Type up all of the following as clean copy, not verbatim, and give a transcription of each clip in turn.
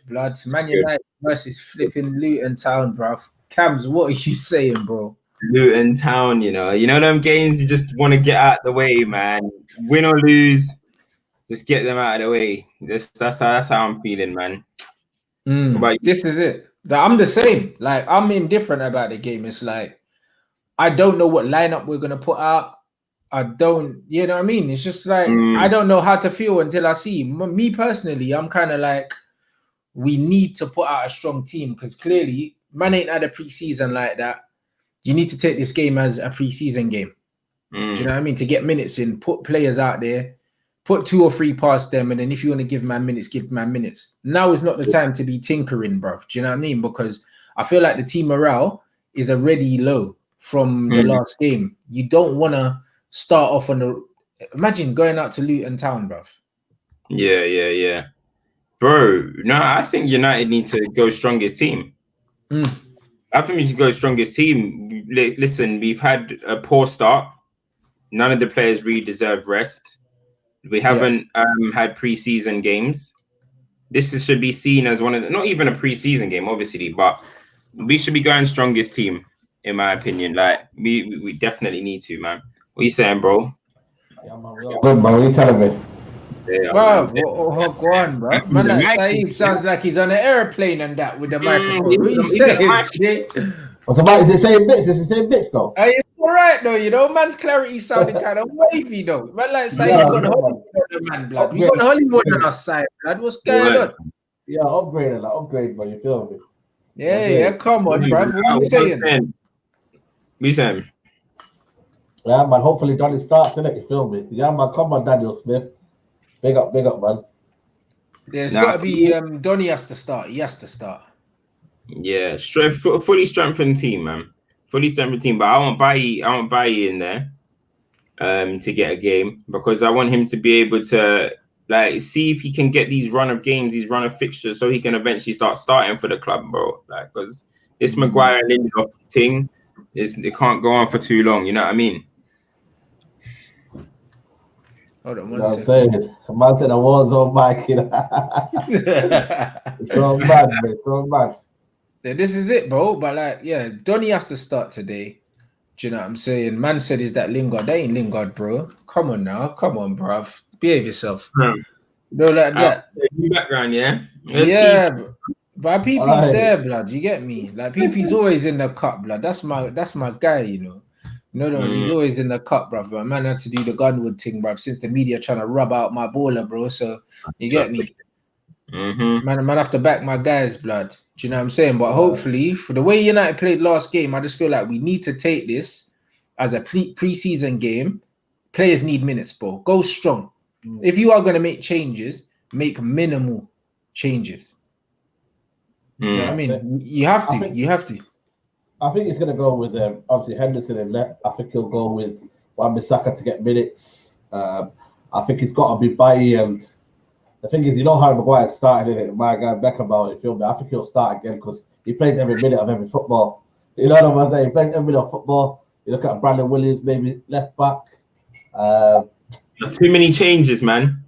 blood. Man United versus flipping Luton Town, bruv. Cams, what are you saying, bro? Luton Town, you know them games you just want to get out the way, man. Win or lose, just get them out of the way. That's how I'm feeling, man. This is it. I'm the same. Like, I'm indifferent about the game. It's like, I don't know what lineup we're gonna put out. I don't, you know what I mean? It's just like I don't know how to feel until I see. Me personally, I'm kind of like, we need to put out a strong team because clearly, man ain't had a preseason like that. You need to take this game as a preseason game. Do you know what I mean? To get minutes in, put players out there, put 2 or 3 past them, and then if you want to give man minutes, give man minutes. Now is not the time to be tinkering, bruv. Do you know what I mean? Because I feel like the team morale is already low from the last game. You don't want to start off on the... Imagine going out to Luton Town, bruv. Yeah. Bro, no, I think United need to go strongest team. I think we need to go strongest team. Listen, we've had a poor start. None of the players really deserve rest. We haven't had preseason games. This should be seen as one of the, not even a preseason game, obviously, but we should be going strongest team, in my opinion. Like, we definitely need to, man. What are you saying, bro? Yeah, man, good, man. What are you telling me? Yeah, bro, go on, bro. Man, that Saeed sounds like he's on an airplane and that with the microphone. What are you saying? What's about? Is it same bits? Is it same bits though? Hey, it's all right though, you know. Man's clarity sounding kind of wavy though. Man, like Saeed got Hollywood on the man, blood. We got Hollywood on our side, blood. What's going on? Yeah, upgrade, bro. You feel me? Yeah, come on, bro. What are you saying? We saying? Yeah, man. Hopefully, Donny starts, innit? You feel me? Yeah, man. Come on, Daniel Smith. Big up, man. Yeah, it's got to be Donny has to start. He has to start. Yeah, fully strengthened team, man. Fully strengthened team. But I won't buy you in there to get a game because I want him to be able to like see if he can get these run of games, these run of fixtures, so he can eventually start starting for the club, bro. Like, because this Maguire and Lindelof thing it can't go on for too long. You know what I mean? Hold on, one second. I'm saying, man said a war zone, Mike. It's so bad, man. So bad. Yeah, this is it, bro. But like, yeah, Donny has to start today. Do you know what I'm saying? Man said, "Is that Lingard?" That ain't Lingard, bro. Come on now, come on, bruv. Behave yourself. No, like that. Background, yeah. Yeah, but PP's there, blood. You get me? Like PP's always in the cup, blood. That's my guy, you know. He's always in the cup, bruv. But man had to do the Gunwood thing, bruv, since the media trying to rub out my baller, bro. So you get me? Man have to back my guys, blood. Do you know what I'm saying? But hopefully, for the way United played last game, I just feel like we need to take this as a preseason game. Players need minutes, bro. Go strong. If you are going to make changes, make minimal changes. You know what I mean? You have to. You have to. I think he's going to go with obviously Henderson in left. I think he'll go with Wan-Bissaka to get minutes. I think he's got to be Bailly, and the thing is, you know, Harry Maguire started in it. My guy Beckenbauer, you feel me? I think he'll start again because he plays every minute of every football. You know what I'm saying? He plays every minute of football. You look at Brandon Williams, maybe left back. Too many changes, man.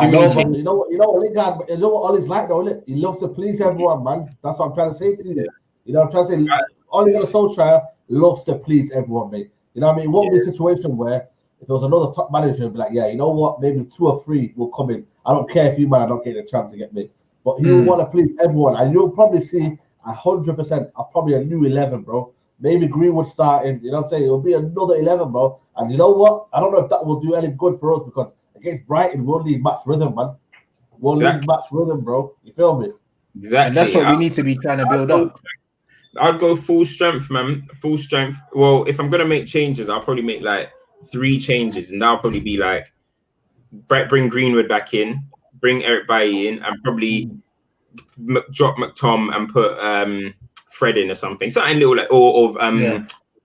You know what Lingard, you know what Ollie's like though, isn't it? He loves to please everyone, man. That's what I'm trying to say to you. You know, I'm trying to say Ollie on Solskjaer loves to please everyone, mate. You know what I mean? It won't be a situation where if there was another top manager, be like, yeah, you know what? Maybe 2 or 3 will come in. I don't care if you, man, I don't get the chance to get me. But he will want to please everyone. And you'll probably see 100%, probably a new 11, bro. Maybe Greenwood starting, you know what I'm saying? It'll be another 11, bro. And you know what? I don't know if that will do any good for us because against Brighton, we'll need match rhythm, man. We'll need match rhythm, bro. You feel me? Exactly. And that's what we need to be trying to build up. I'd go full strength, man. Full strength. Well, if I'm going to make changes, I'll probably make like 3 changes. And that'll probably be like, bring Greenwood back in, bring Eric Bailly in, and probably drop McTom and put Fred in or something. Something little like, or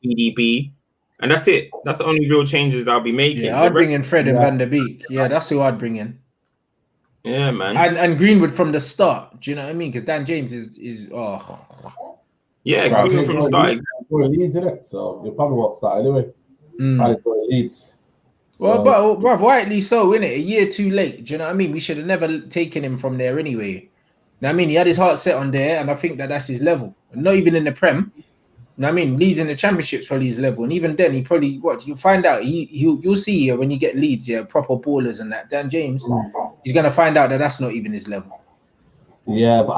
BDB. And that's it. That's the only real changes I'll be making. Yeah, I'd bring in Fred and Van der Beek. Yeah, that's who I'd bring in. Yeah, man. And Greenwood from the start. Do you know what I mean? Because Dan James is yeah, Greenwood from the start. For Leeds, isn't it? So you probably won't start anyway. Probably for Leeds. So. Well, but rightly so, innit? A year too late. Do you know what I mean? We should have never taken him from there anyway. I mean, he had his heart set on there, and I think that's his level. Not even in the Prem. I mean, Leeds in the Championship's probably his level, and even then, he probably you'll find out. You'll see when you get Leeds, proper ballers and that. Dan James, he's gonna find out that that's not even his level. Yeah, but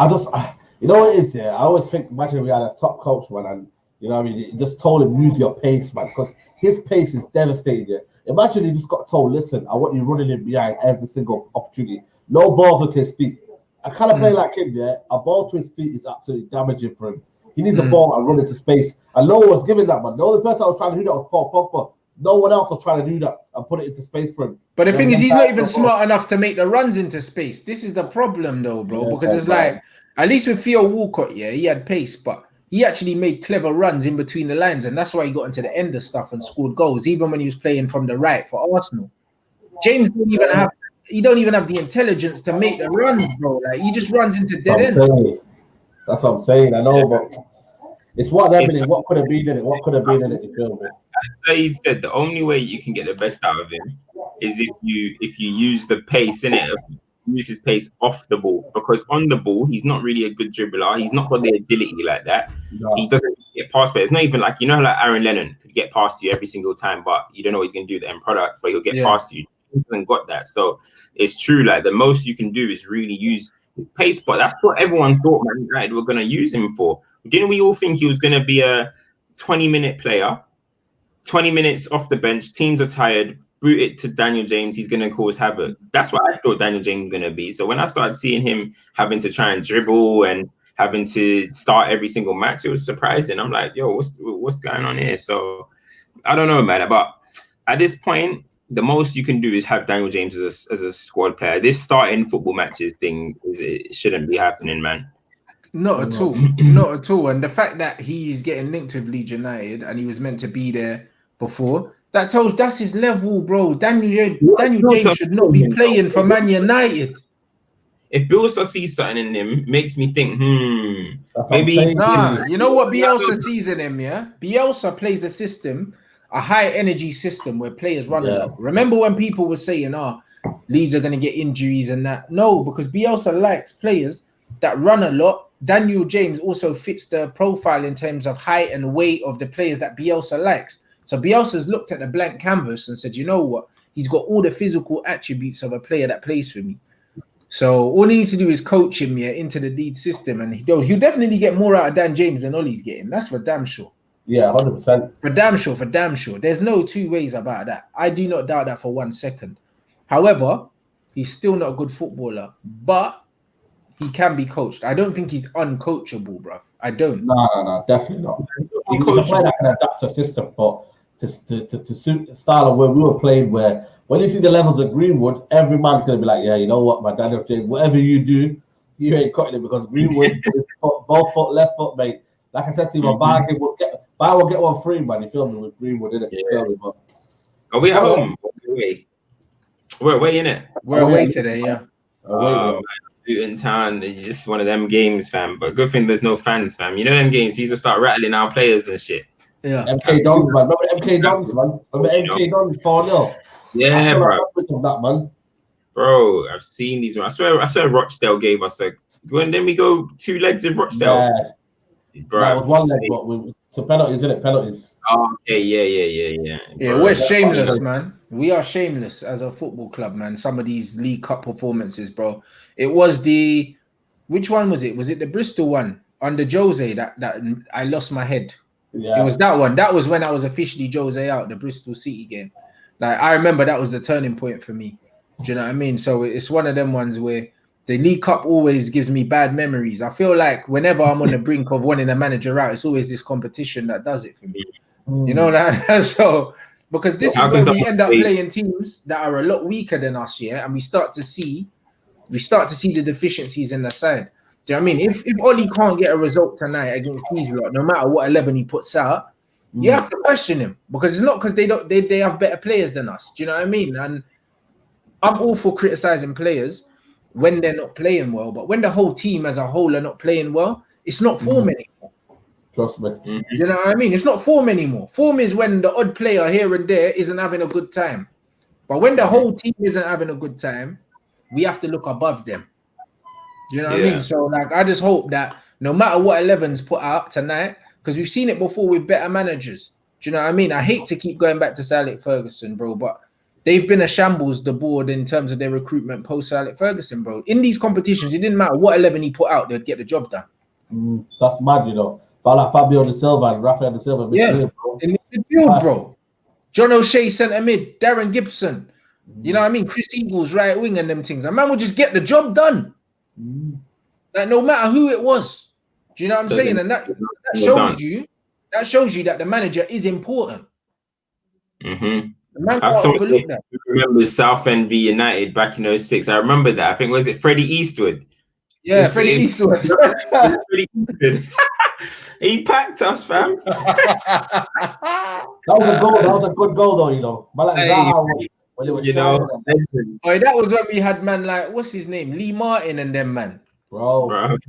you know what it is, I always think, imagine we had a top coach, man, and you know what I mean, he just told him use your pace, man, because his pace is devastating. Yeah. Imagine he just got told, listen, I want you running in behind every single opportunity. No balls to his feet. I kind of play like him, a ball to his feet is absolutely damaging for him. He needs a ball and run into space. And no one was giving that, man. The only person I was trying to do that was Paul Pogba. No one else was trying to do that and put it into space for him. But the thing is, he's not even smart enough to make the runs into space. This is the problem, though, bro. Because it's like, at least with Theo Walcott, he had pace, but he actually made clever runs in between the lines, and that's why he got into the end of stuff and scored goals, even when he was playing from the right for Arsenal. James don't even have the intelligence to make the runs, bro. Like, he just runs into dead ends. That's what I'm saying. I know, but it's what happened. What could have been in it? What could have been in it? You feel me? As Saeed said, the only way you can get the best out of him is if you use the pace in it, use his pace off the ball. Because on the ball, he's not really a good dribbler. He's not got the agility like that. No. He doesn't get past, but it's not even like, you know, like Aaron Lennon could get past you every single time, but you don't know what he's gonna do the end product, but he'll get past you. He hasn't got that. So it's true. Like, the most you can do is really use his pace, but that's what everyone thought Man United were gonna use him for. Didn't we all think he was gonna be a 20-minute player? 20 minutes off the bench, teams are tired, boot it to Daniel James, he's going to cause havoc. That's what I thought Daniel James was going to be. So when I started seeing him having to try and dribble and having to start every single match, it was surprising. I'm like, yo, what's going on here? So I don't know, man. But at this point, the most you can do is have Daniel James as a squad player. This starting football matches thing, it shouldn't be happening, man. Not at all. Not at all. And the fact that he's getting linked with Leeds United and he was meant to be there before, that's his level, bro. Daniel James should not be playing for Man United. If Bielsa sees something in him, makes me think, maybe you know what Bielsa sees in him, Bielsa plays a system, a high energy system where players run a lot. Remember when people were saying, Leeds are going to get injuries and that? No, because Bielsa likes players that run a lot. Daniel James also fits the profile in terms of height and weight of the players that Bielsa likes. So Bielsa's looked at the blank canvas and said, you know what? He's got all the physical attributes of a player that plays for me. So all he needs to do is coach him into the Leeds system, and he'll definitely get more out of Dan James than Ollie's getting. That's for damn sure. Yeah, 100%. For damn sure. There's no two ways about that. I do not doubt that for 1 second. However, he's still not a good footballer, but he can be coached. I don't think he's uncoachable, bruv. I don't. No, definitely not. He's a player that can adapt to a system, but to suit the style of where we were playing, where when you see the levels of Greenwood, every man's going to be like, yeah, you know what, my Daniel James, whatever you do, you ain't cutting it, because Greenwood, both foot, left foot, mate. Like I said to you, buy one, get one free, man. You feel me, with Greenwood, innit? Yeah. Are we at home? We're away, innit? We're away today, yeah. Luton town, it's just one of them games, fam. But good thing there's no fans, fam. You know them games, he's just start rattling our players and shit. Yeah. MK Dons, man. Remember MK Dons, man? Remember MK Dons 4-0? Yeah, bro. That, man. Bro, I've seen these. I swear Rochdale gave us then we go 2 legs of Rochdale. Yeah. Bro, that was 1 leg, but so penalties, isn't it? Penalties. Oh, okay, yeah. Yeah, we're shameless, man. We are shameless as a football club, man. Some of these League Cup performances, bro. It was which one was it? Was it the Bristol one under Jose that I lost my head? Yeah. It was that one. That was when I was officially Jose out, the Bristol City game. Like, I remember that was the turning point for me. Do you know what I mean? So it's one of them ones where the League Cup always gives me bad memories. I feel like whenever I'm on the brink of wanting a manager out, it's always this competition that does it for me. You know that? So, because this is where we end up playing teams that are a lot weaker than us, and we start to see the deficiencies in the side. Do you know what I mean? If Ollie can't get a result tonight against these lot, no matter what 11 he puts out, you have to question him, because it's not because they have better players than us. Do you know what I mean? And I'm all for criticizing players when they're not playing well, but when the whole team as a whole are not playing well, it's not form anymore. Trust me. You know what I mean? It's not form anymore. Form is when the odd player here and there isn't having a good time. But when the whole team isn't having a good time, we have to look above them. Do you know what I mean? So like, I just hope that no matter what 11's put out tonight, because we've seen it before with better managers. Do you know what I mean? I hate to keep going back to Sir Alex Ferguson, bro, but they've been a shambles, the board, in terms of their recruitment post Sir Alex Ferguson, bro. In these competitions, it didn't matter what 11 he put out, they'd get the job done. That's mad, you know. But like Fabio De Silva and Rafael De Silva, midfield, bro. In midfield, bro. John O'Shea centre mid, Darren Gibson. You know what I mean? Chris Eagles right wing and them things. A man would just get the job done. Like no matter who it was. Do you know what I'm saying? And that shows you that the manager is important. The man can't overlook that. Remember Southend v United back in 06. I remember that. I think was it Freddie Eastwood? Yeah, Freddie Eastwood. Freddie Eastwood. He packed us, fam. That was a goal. That was a good goal, though. You know, when it was that was when we had man like what's his name, Lee Martin and them man. Bro. Man was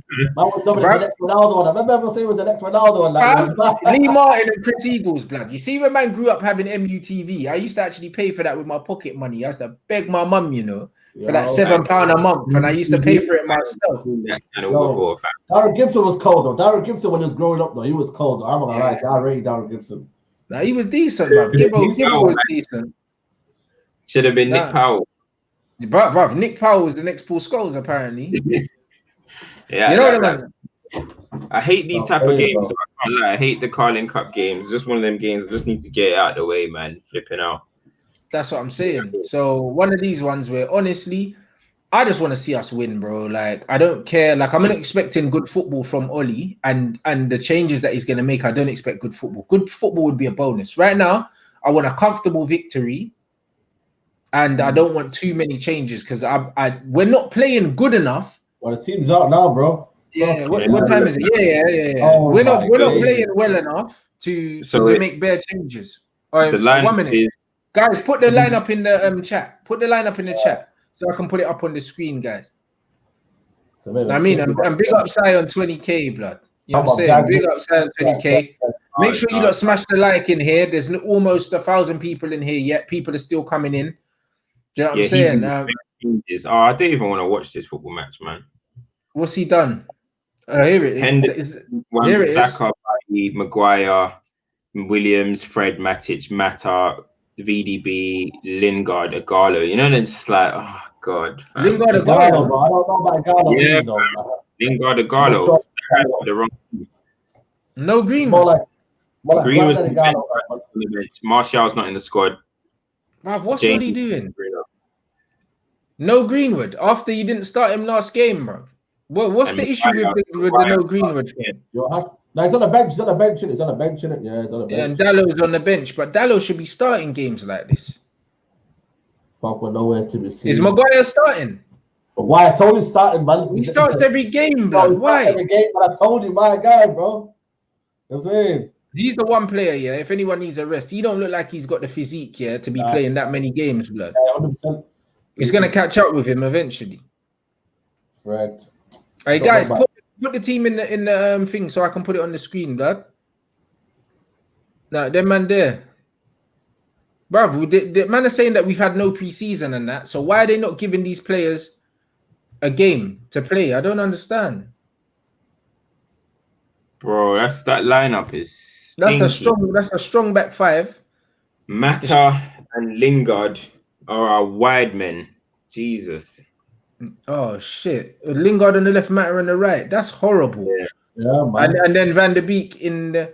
the next Ronaldo one. I remember everyone saying it was the next Ronaldo one. Like, Lee Martin and Chris Eagles, blood. You see, when man grew up having MUTV, I used to actually pay for that with my pocket money. I used to beg my mum, you know, for like £7 a month, and I used to pay for it myself. Darren Gibson was cold though. Darren Gibson, when he was growing up though, he was cold though. I'm not gonna lie, I rate Darren Gibson. Nah, he was decent, bro. Gibbo was decent. Should have been Nick Powell. Bro, Nick Powell was the next Paul Scholes, apparently. Yeah, you know what I mean? I hate these type of games. I can't lie. I hate the Carling Cup games. Just one of them games. I just need to get it out of the way, man. Flipping out. That's what I'm saying. So one of these ones where honestly, I just want to see us win, bro. Like I don't care. Like I'm not expecting good football from Oli and the changes that he's gonna make. I don't expect good football. Good football would be a bonus. Right now, I want a comfortable victory, and I don't want too many changes because we're not playing good enough. Well, the team's out now, bro. Yeah, what time is it? Yeah. Oh, we're not playing well enough to make bare changes. The line 1 minute, guys. Put the lineup in the chat. Put the lineup in the chat so I can put it up on the screen, guys. So I'm big up Sai on 20K, blood. You know what I'm saying? Big up Sai on 20K. Make sure you lot smash the like in here. There's almost 1,000 people in here yet. People are still coming in. Do you know what I'm saying? I don't even want to watch this football match, man. What's he done? Here it is. Here it is. Maguire, Williams, Fred, Matic, Mata, VDB, Lingard, Igalo. You know, they're just like, oh god. Lingard, Igalo. Bro. I don't know about Igalo. Yeah, Lingard, Igalo. The wrong team. No Green. More like Green was on the bench. Martial's not in the squad. Bruv, what's Oli doing? No Greenwood after you didn't start him last game, bro. What's the issue with the no Greenwood thing? No, he's on the bench. He's on the bench. He's on the bench. Yeah, he's on the bench. And Dallow's on the bench, but Dallow should be starting games like this. But we're nowhere to be seen. Is Maguire starting? Maguire told you starting, man. He starts every game, bro. Why? Every game, but I told you, my guy, bro. That's it. He's the one player, yeah. If anyone needs a rest, he don't look like he's got the physique, yeah, to be playing that many games, blood. Yeah, 100%. He's gonna catch up with him eventually. Right. All right, guys, put the team in the thing so I can put it on the screen, blood. Now, them man there. Bruv, the man is saying that we've had no preseason and that. So why are they not giving these players a game to play? I don't understand. Bro, that lineup is that's a strong back five. Mata and Lingard are our wide men. Jesus. Oh shit. Lingard on the left, Mata on the right. That's horrible. Yeah, man. And then Van der Beek in the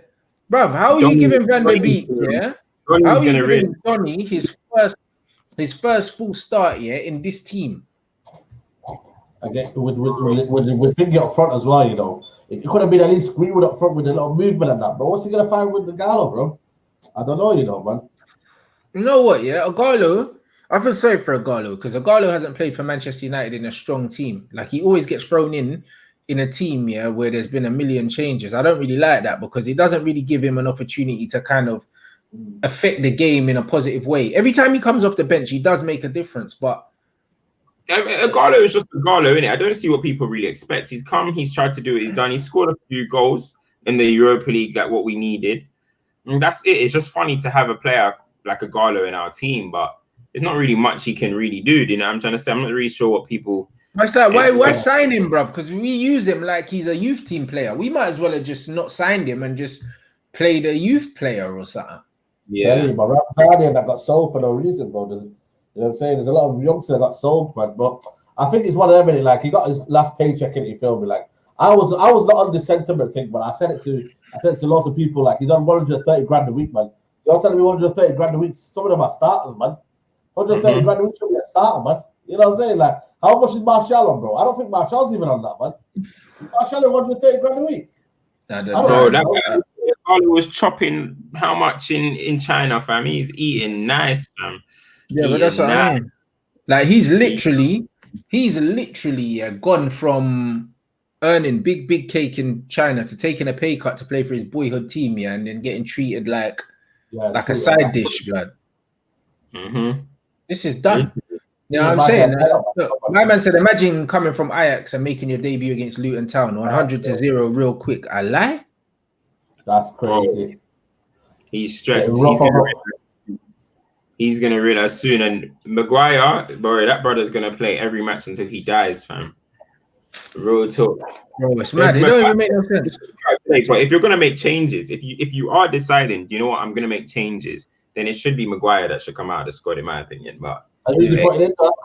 bruv, how are you giving Van der Beek, yeah? How are you giving Donny his first full start, yeah, in this team? Again, with Fingy up front as well, you know. It could have been at least Greenwood up front with a lot of movement and that, bro. What's he gonna find with the Gallo, bro? I don't know, you know, man. You know what, yeah? Igalo, I feel sorry for Igalo because Igalo hasn't played for Manchester United in a strong team. Like he always gets thrown in a team, yeah, where there's been a million changes. I don't really like that because it doesn't really give him an opportunity to kind of affect the game in a positive way. Every time he comes off the bench, he does make a difference, but Igalo is just Igalo, innit? I don't see what people really expect. He's come, he's tried to do it, he's done. He scored a few goals in the Europa League, like what we needed. And that's it. It's just funny to have a player like Igalo in our team, but there's not really much he can really do. You know what I'm trying to say? I'm not really sure what people It's like, why sign him, bruv? Because we use him like he's a youth team player. We might as well have just not signed him and just played a youth player or something. Yeah. Tell you, but Ramsdale that got sold for no reason, bro. You know what I'm saying? There's a lot of youngsters that got sold, man. But I think it's one of them. Like he got his last paycheck in. You feel me? Like I was not on the sentiment thing, but I said it to lots of people. Like he's on 130 grand a week, man. You're telling me 130 grand a week? Some of them are starters, man. 130 grand a week should be a starter, man. You know what I'm saying? Like how much is Martial on, bro? I don't think Martial's even on that, man. Martial on 130 grand a week. I don't know. That guy was chopping how much in China, fam? He's eating nice, fam. Yeah, but that's what I mean. Like he's literally gone from earning big cake in China to taking a pay cut to play for his boyhood team, and then getting treated like a side dish, blood. This is done. You know what I'm saying? My man said, imagine coming from Ajax and making your debut against Luton Town 100-0 real quick. I lie? That's crazy. He's stressed. He's gonna realize soon. And Maguire, bro, that brother's gonna play every match until he dies, fam. Real talk. Bro, it's mad. It don't even make no sense. But if you're gonna make changes, if you are deciding, you know what, I'm gonna make changes, then it should be Maguire that should come out of the squad, in my opinion. But I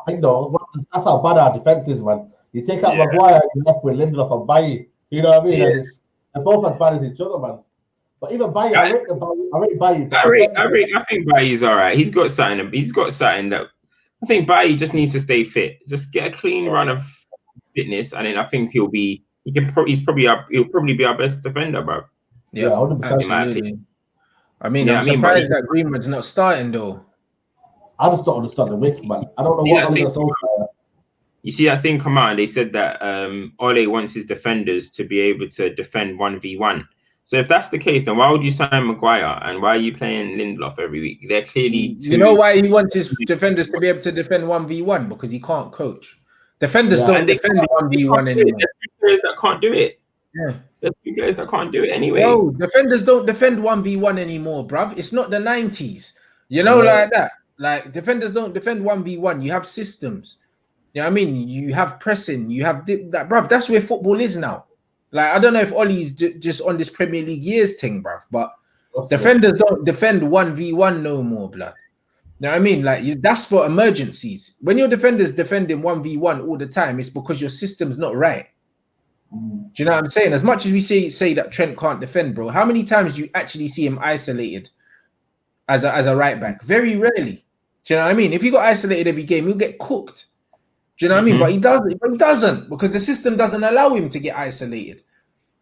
think though, that's how bad our defense is, man. You take out Maguire, you're left with Lindelof and Bailly. You know what I mean? Yeah. And they're both as bad as each other, man. But even Bailly, I rate Bailly. I think Bailly's all right. He's got something that I think Bailly just needs to stay fit. Just get a clean run of fitness, and then I think he'll probably be our best defender, bro. Yeah, 100%. Absolutely. I mean, I'm surprised that Greenwood's not starting though. I just don't understand the width, man. I don't know what Ole does. You see, I think come on, they said that Ole wants his defenders to be able to defend 1v1. So if that's the case, then why would you sign Maguire and why are you playing Lindelof every week? They're clearly You know why he wants his defenders to be able to defend 1v1? Because he can't coach. Defenders don't defend 1v1 anymore. There's players that can't do it. Yeah. There's players that can't do it anyway. No, defenders don't defend 1v1 anymore, bruv. It's not the 90s. You know, like that. Like, defenders don't defend 1v1. You have systems. You know what I mean? You have pressing. You have that, bruv. That's where football is now. Like, I don't know if Ollie's just on this Premier League years thing, bruv. But defenders don't defend 1v1 no more, blood. You know what I mean? Like, that's for emergencies. When your defender's defending 1v1 all the time, it's because your system's not right. Do you know what I'm saying? As much as we say that Trent can't defend, bro, how many times do you actually see him isolated as a right back? Very rarely. Do you know what I mean? If he got isolated every game, he'll get cooked. Do you know what I mean? But he doesn't because the system doesn't allow him to get isolated.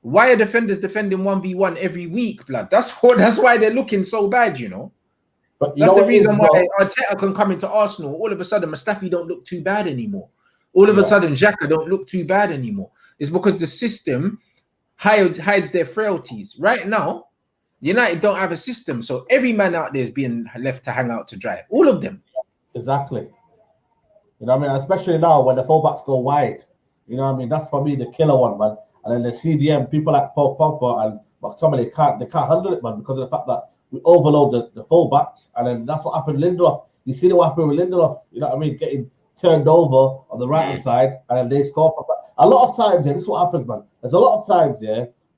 Why are defenders defending 1v1 every week, blood? That's why they're looking so bad, you know. But that's the reason why Arteta can come into Arsenal. All of a sudden, Mustafi don't look too bad anymore. All of a sudden, Xhaka don't look too bad anymore. It's because the system hides their frailties. Right now, United don't have a system, so every man out there is being left to hang out to dry. All of them. Exactly. You know what I mean? Especially now when the fullbacks go wide. You know what I mean? That's for me the killer one, man. And then the CDM, people like Paul Pogba and McTominay, they can't handle it, man, because of the fact that we overload the fullbacks. And then that's what happened with Lindelof. You see what happened with Lindelof, you know what I mean? Getting turned over on the right-hand side, and then they score from that. A lot of times, this is what happens, man. There's a lot of times,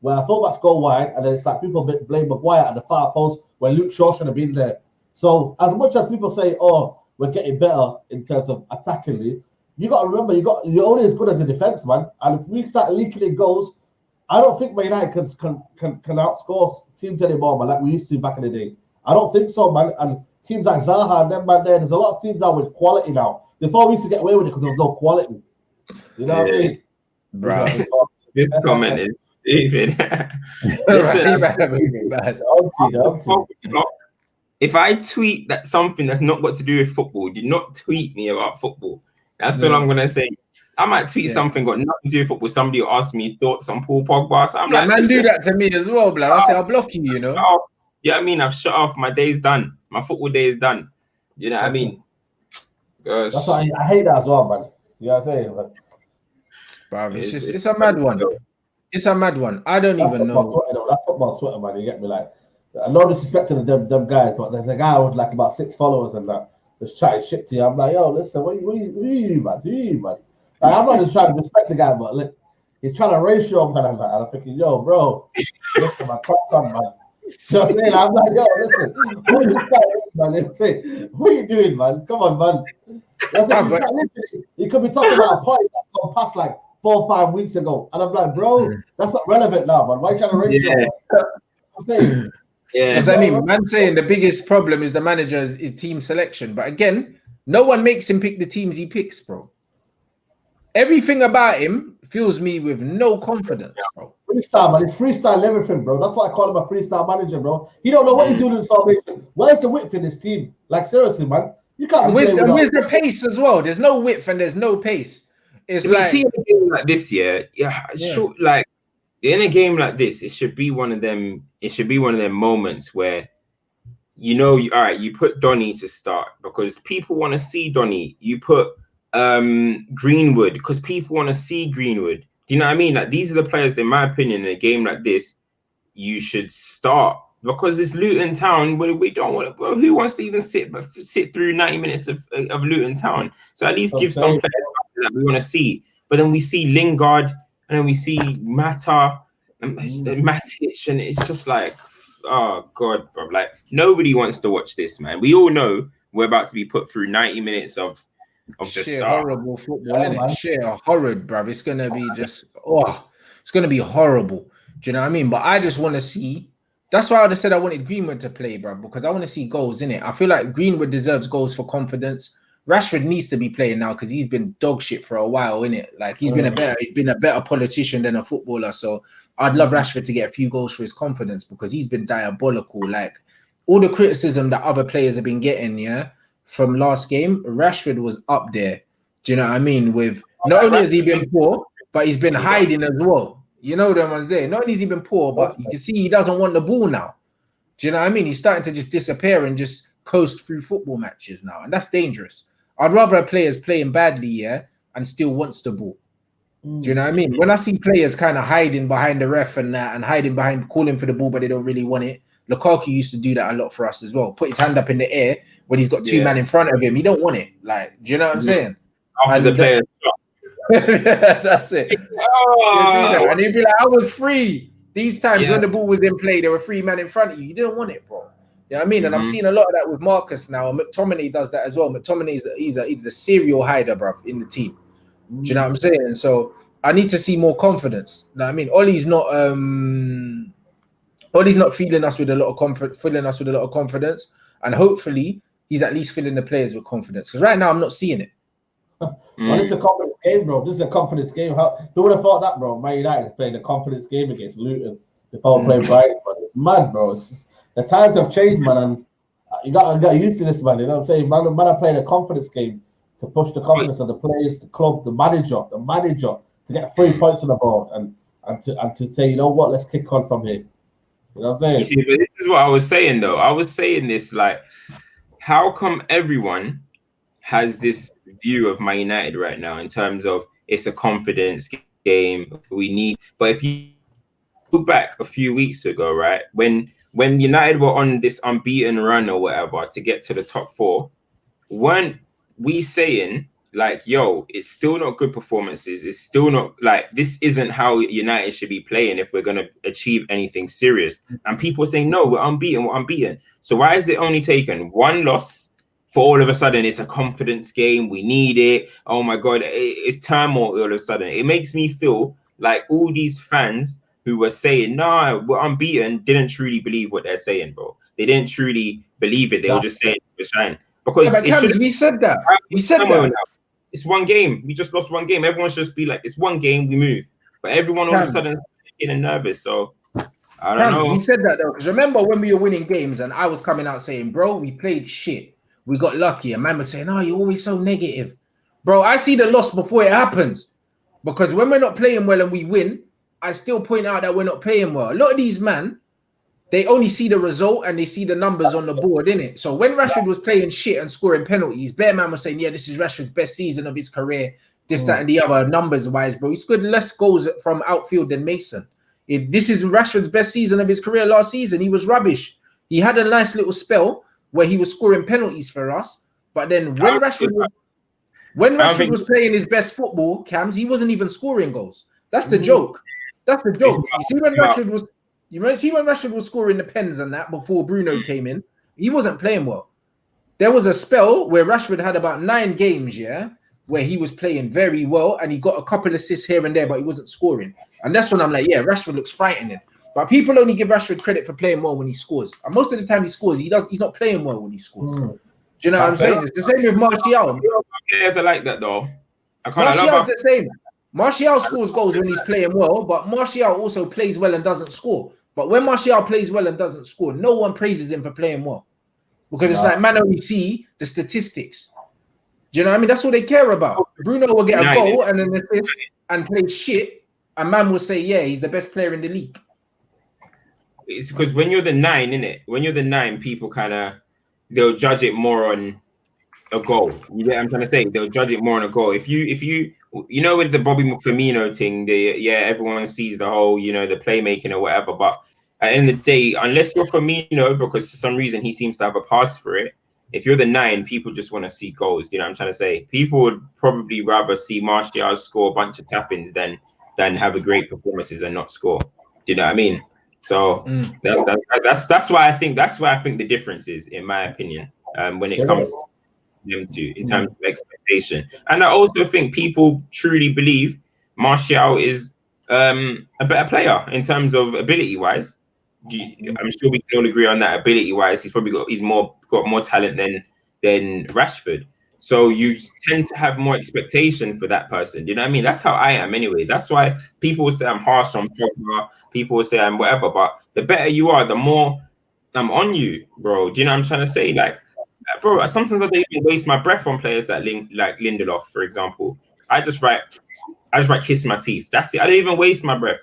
where fullbacks go wide, and then it's like people blame Maguire at the far post when Luke Shaw should have been there. So as much as people say, oh, we're getting better in terms of attackingly, you got to remember, you're only as good as a defense, man. And if we start leaking in goals, I don't think Man United can outscore teams anymore, man, like we used to back in the day. I don't think so, man. And teams like Zaha and them, man, there's a lot of teams now with quality now. Before we used to get away with it because there was no quality. You know what I mean? Bro, this comment is David. If I tweet that something that's not got to do with football, do not tweet me about football. That's all I'm gonna say. I might tweet something got nothing to do with football. Somebody will ask me thoughts on Paul Pogba. So I'm like, man, do that to me as well, blood. I say I'll block you, you know. Yeah, I mean, I've shut off. My day's done. My football day is done. You know what I mean? Gosh. That's why I hate that as well, man. You know what I'm saying? But, bro, it's a mad one. It's a mad one. I don't even know. That's football Twitter, man. You get me? Like, no disrespect to them guys, but there's a guy with like about 6 followers and that just chatting shit to you. I'm like, yo, listen, what you, man? Who you, man? Like, I'm not just trying to respect the guy, but look, he's trying to ratio him, and I'm thinking, yo, bro, listen, man, crack on, man. So I'm saying, I'm like, yo, listen, what's this guy doing, man? They say, what are you doing, man? Come on, man. That's it. He's not listening. He could be talking about a point that's gone past like 4 or 5 weeks ago, and I'm like, bro, that's not relevant now, man. Why are you trying to ratio? Yeah. I'm saying, yeah. Because I mean, man, saying the biggest problem is the manager's is team selection, but again, no one makes him pick the teams he picks, bro. Everything about him fills me with no confidence, bro. Freestyle, man. It's freestyle everything, bro. That's why I call him a freestyle manager, bro. He don't know what he's doing in formation. Where's the width in this team? Like, seriously, man. You can't be where's the pace as well? There's no width and there's no pace. It's like, see a game like this, sure, like in a game like this, it should be one of them. It should be one of them moments where, you know, all right, you put Donny to start because people want to see Donny. You put Greenwood because people want to see Greenwood. Do you know what I mean? Like, these are the players, in my opinion, in a game like this, you should start because it's Luton Town. We don't want. Well, who wants to even sit through 90 minutes of Luton Town? So at least give some players that we want to see. But then we see Lingard, and then we see Mata and Matic, and it's just like, oh god, bro! Like, nobody wants to watch this, man. We all know we're about to be put through 90 minutes of just horrible football, innit? Sheer horrid, bro. It's gonna be just it's gonna be horrible. Do you know what I mean? But I just want to see. That's why I just said I wanted Greenwood to play, bro, because I want to see goals in it. I feel like Greenwood deserves goals for confidence. Rashford needs to be playing now because he's been dog shit for a while, innit? Like, he's been a better politician than a footballer. So I'd love Rashford to get a few goals for his confidence because he's been diabolical. Like, all the criticism that other players have been getting, from last game, Rashford was up there. Do you know what I mean? With not only has he been poor, but he's been hiding as well. You know what I'm saying? Not only has he been poor, but you can see he doesn't want the ball now. Do you know what I mean? He's starting to just disappear and just coast through football matches now, and that's dangerous. I'd rather a player's playing badly, and still wants the ball. Do you know what I mean? When I see players kind of hiding behind the ref and that, and hiding behind calling for the ball, but they don't really want it. Lukaku used to do that a lot for us as well. Put his hand up in the air when he's got two men in front of him. He don't want it. Like, do you know what I'm saying? After the players. That's it. And he'd be like, I was free. These times when the ball was in play, there were 3 men in front of you. You didn't want it, bro. You know what I mean? And I've seen a lot of that with Marcus now. And McTominay does that as well. McTominay's he's the serial hider, bro, in the team. Do you know what I'm saying? So I need to see more confidence. You know what I mean? Ollie's not feeling us with a lot of confidence, and hopefully he's at least filling the players with confidence. Because right now I'm not seeing it. Well, this is a confidence game, bro. This is a confidence game. Who would have thought that, bro? Man United playing a confidence game against Luton before playing Brighton, but it's mad, bro. It's just, the times have changed, man, and you got to get used to this, man. You know what I'm saying? Man are playing a confidence game to push the confidence of the players, the club, the manager to get 3 points on the board and to say, you know what, let's kick on from here. You know what I'm saying? You see, but this is what I was saying, though. I was saying this, like, how come everyone has this view of Man United right now in terms of it's a confidence game, but if you go back a few weeks ago, right, when United were on this unbeaten run or whatever to get to the top 4, weren't we saying, like, yo, it's still not good performances. It's still not, like, this isn't how United should be playing if we're going to achieve anything serious. And people saying, no, we're unbeaten. So why is it only taken 1 loss for all of a sudden it's a confidence game? We need it. Oh my God, it's turmoil all of a sudden. It makes me feel like all these fans who were saying, no, we're unbeaten, didn't truly believe what they're saying, bro. They didn't truly believe it. They were just saying we're shine. Because we said that. We said that. Now. It's 1 game. We just lost 1 game. Everyone should just be like, it's 1 game, we move. But everyone all of a sudden getting nervous. So I don't know. We said that though, because remember when we were winning games and I was coming out saying, bro, we played shit. We got lucky. And man was saying, oh, you're always so negative. Bro, I see the loss before it happens. Because when we're not playing well and we win, I still point out that we're not playing well. A lot of these man, they only see the result and they see the numbers on the board, innit? So when Rashford was playing shit and scoring penalties, Bear Man was saying, yeah, this is Rashford's best season of his career, that, and the other numbers-wise, bro. He scored less goals from outfield than Mason. This is Rashford's best season of his career last season. He was rubbish. He had a nice little spell where he was scoring penalties for us, but then when Rashford... When Rashford was playing his best football, Cams, he wasn't even scoring goals. That's the joke. That's the joke. You see when Rashford was scoring the pens and that before Bruno came in, he wasn't playing well. There was a spell where Rashford had about 9 games, where he was playing very well and he got a couple assists here and there, but he wasn't scoring. And that's when I'm like, Rashford looks frightening. But people only give Rashford credit for playing well when he scores. And most of the time he scores, he's not playing well when he scores. Do you know what I'm saying? It's the same with Martial. Players are like that though. Martial's the same. Martial scores goals when he's playing well, but Martial also plays well and doesn't score. But when Martial plays well and doesn't score, no one praises him for playing well. Because it's like, man only see the statistics. Do you know what I mean? That's all they care about. Bruno will get a goal and an assist and play shit, and man will say, he's the best player in the league. It's because when you're the 9, innit? When you're the 9, people they'll judge it more on a goal. You get what I'm trying to say? They'll judge it more on a goal. If you with the Bobby Firmino thing, everyone sees the whole, the playmaking or whatever, but at the end of the day, unless you're Firmino, because for some reason he seems to have a pass for it, if you're the 9, people just want to see goals. You know what I'm trying to say? People would probably rather see Martial score a bunch of tap-ins than have a great performances and not score. Do you know what I mean? So that's why I think the difference is, in my opinion, when it comes to them two in terms of expectation. And I also think people truly believe Martial is a better player in terms of ability-wise. I'm sure we can all agree on that. Ability-wise, he's got more talent than Rashford. So you tend to have more expectation for that person. Do you know what I mean? That's how I am anyway. That's why people will say I'm harsh on Pogba. People will say I'm whatever. But the better you are, the more I'm on you, bro. Do you know what I'm trying to say? Like, bro, sometimes I don't even waste my breath on players like Lindelof, for example. I just write kiss my teeth. That's it. I don't even waste my breath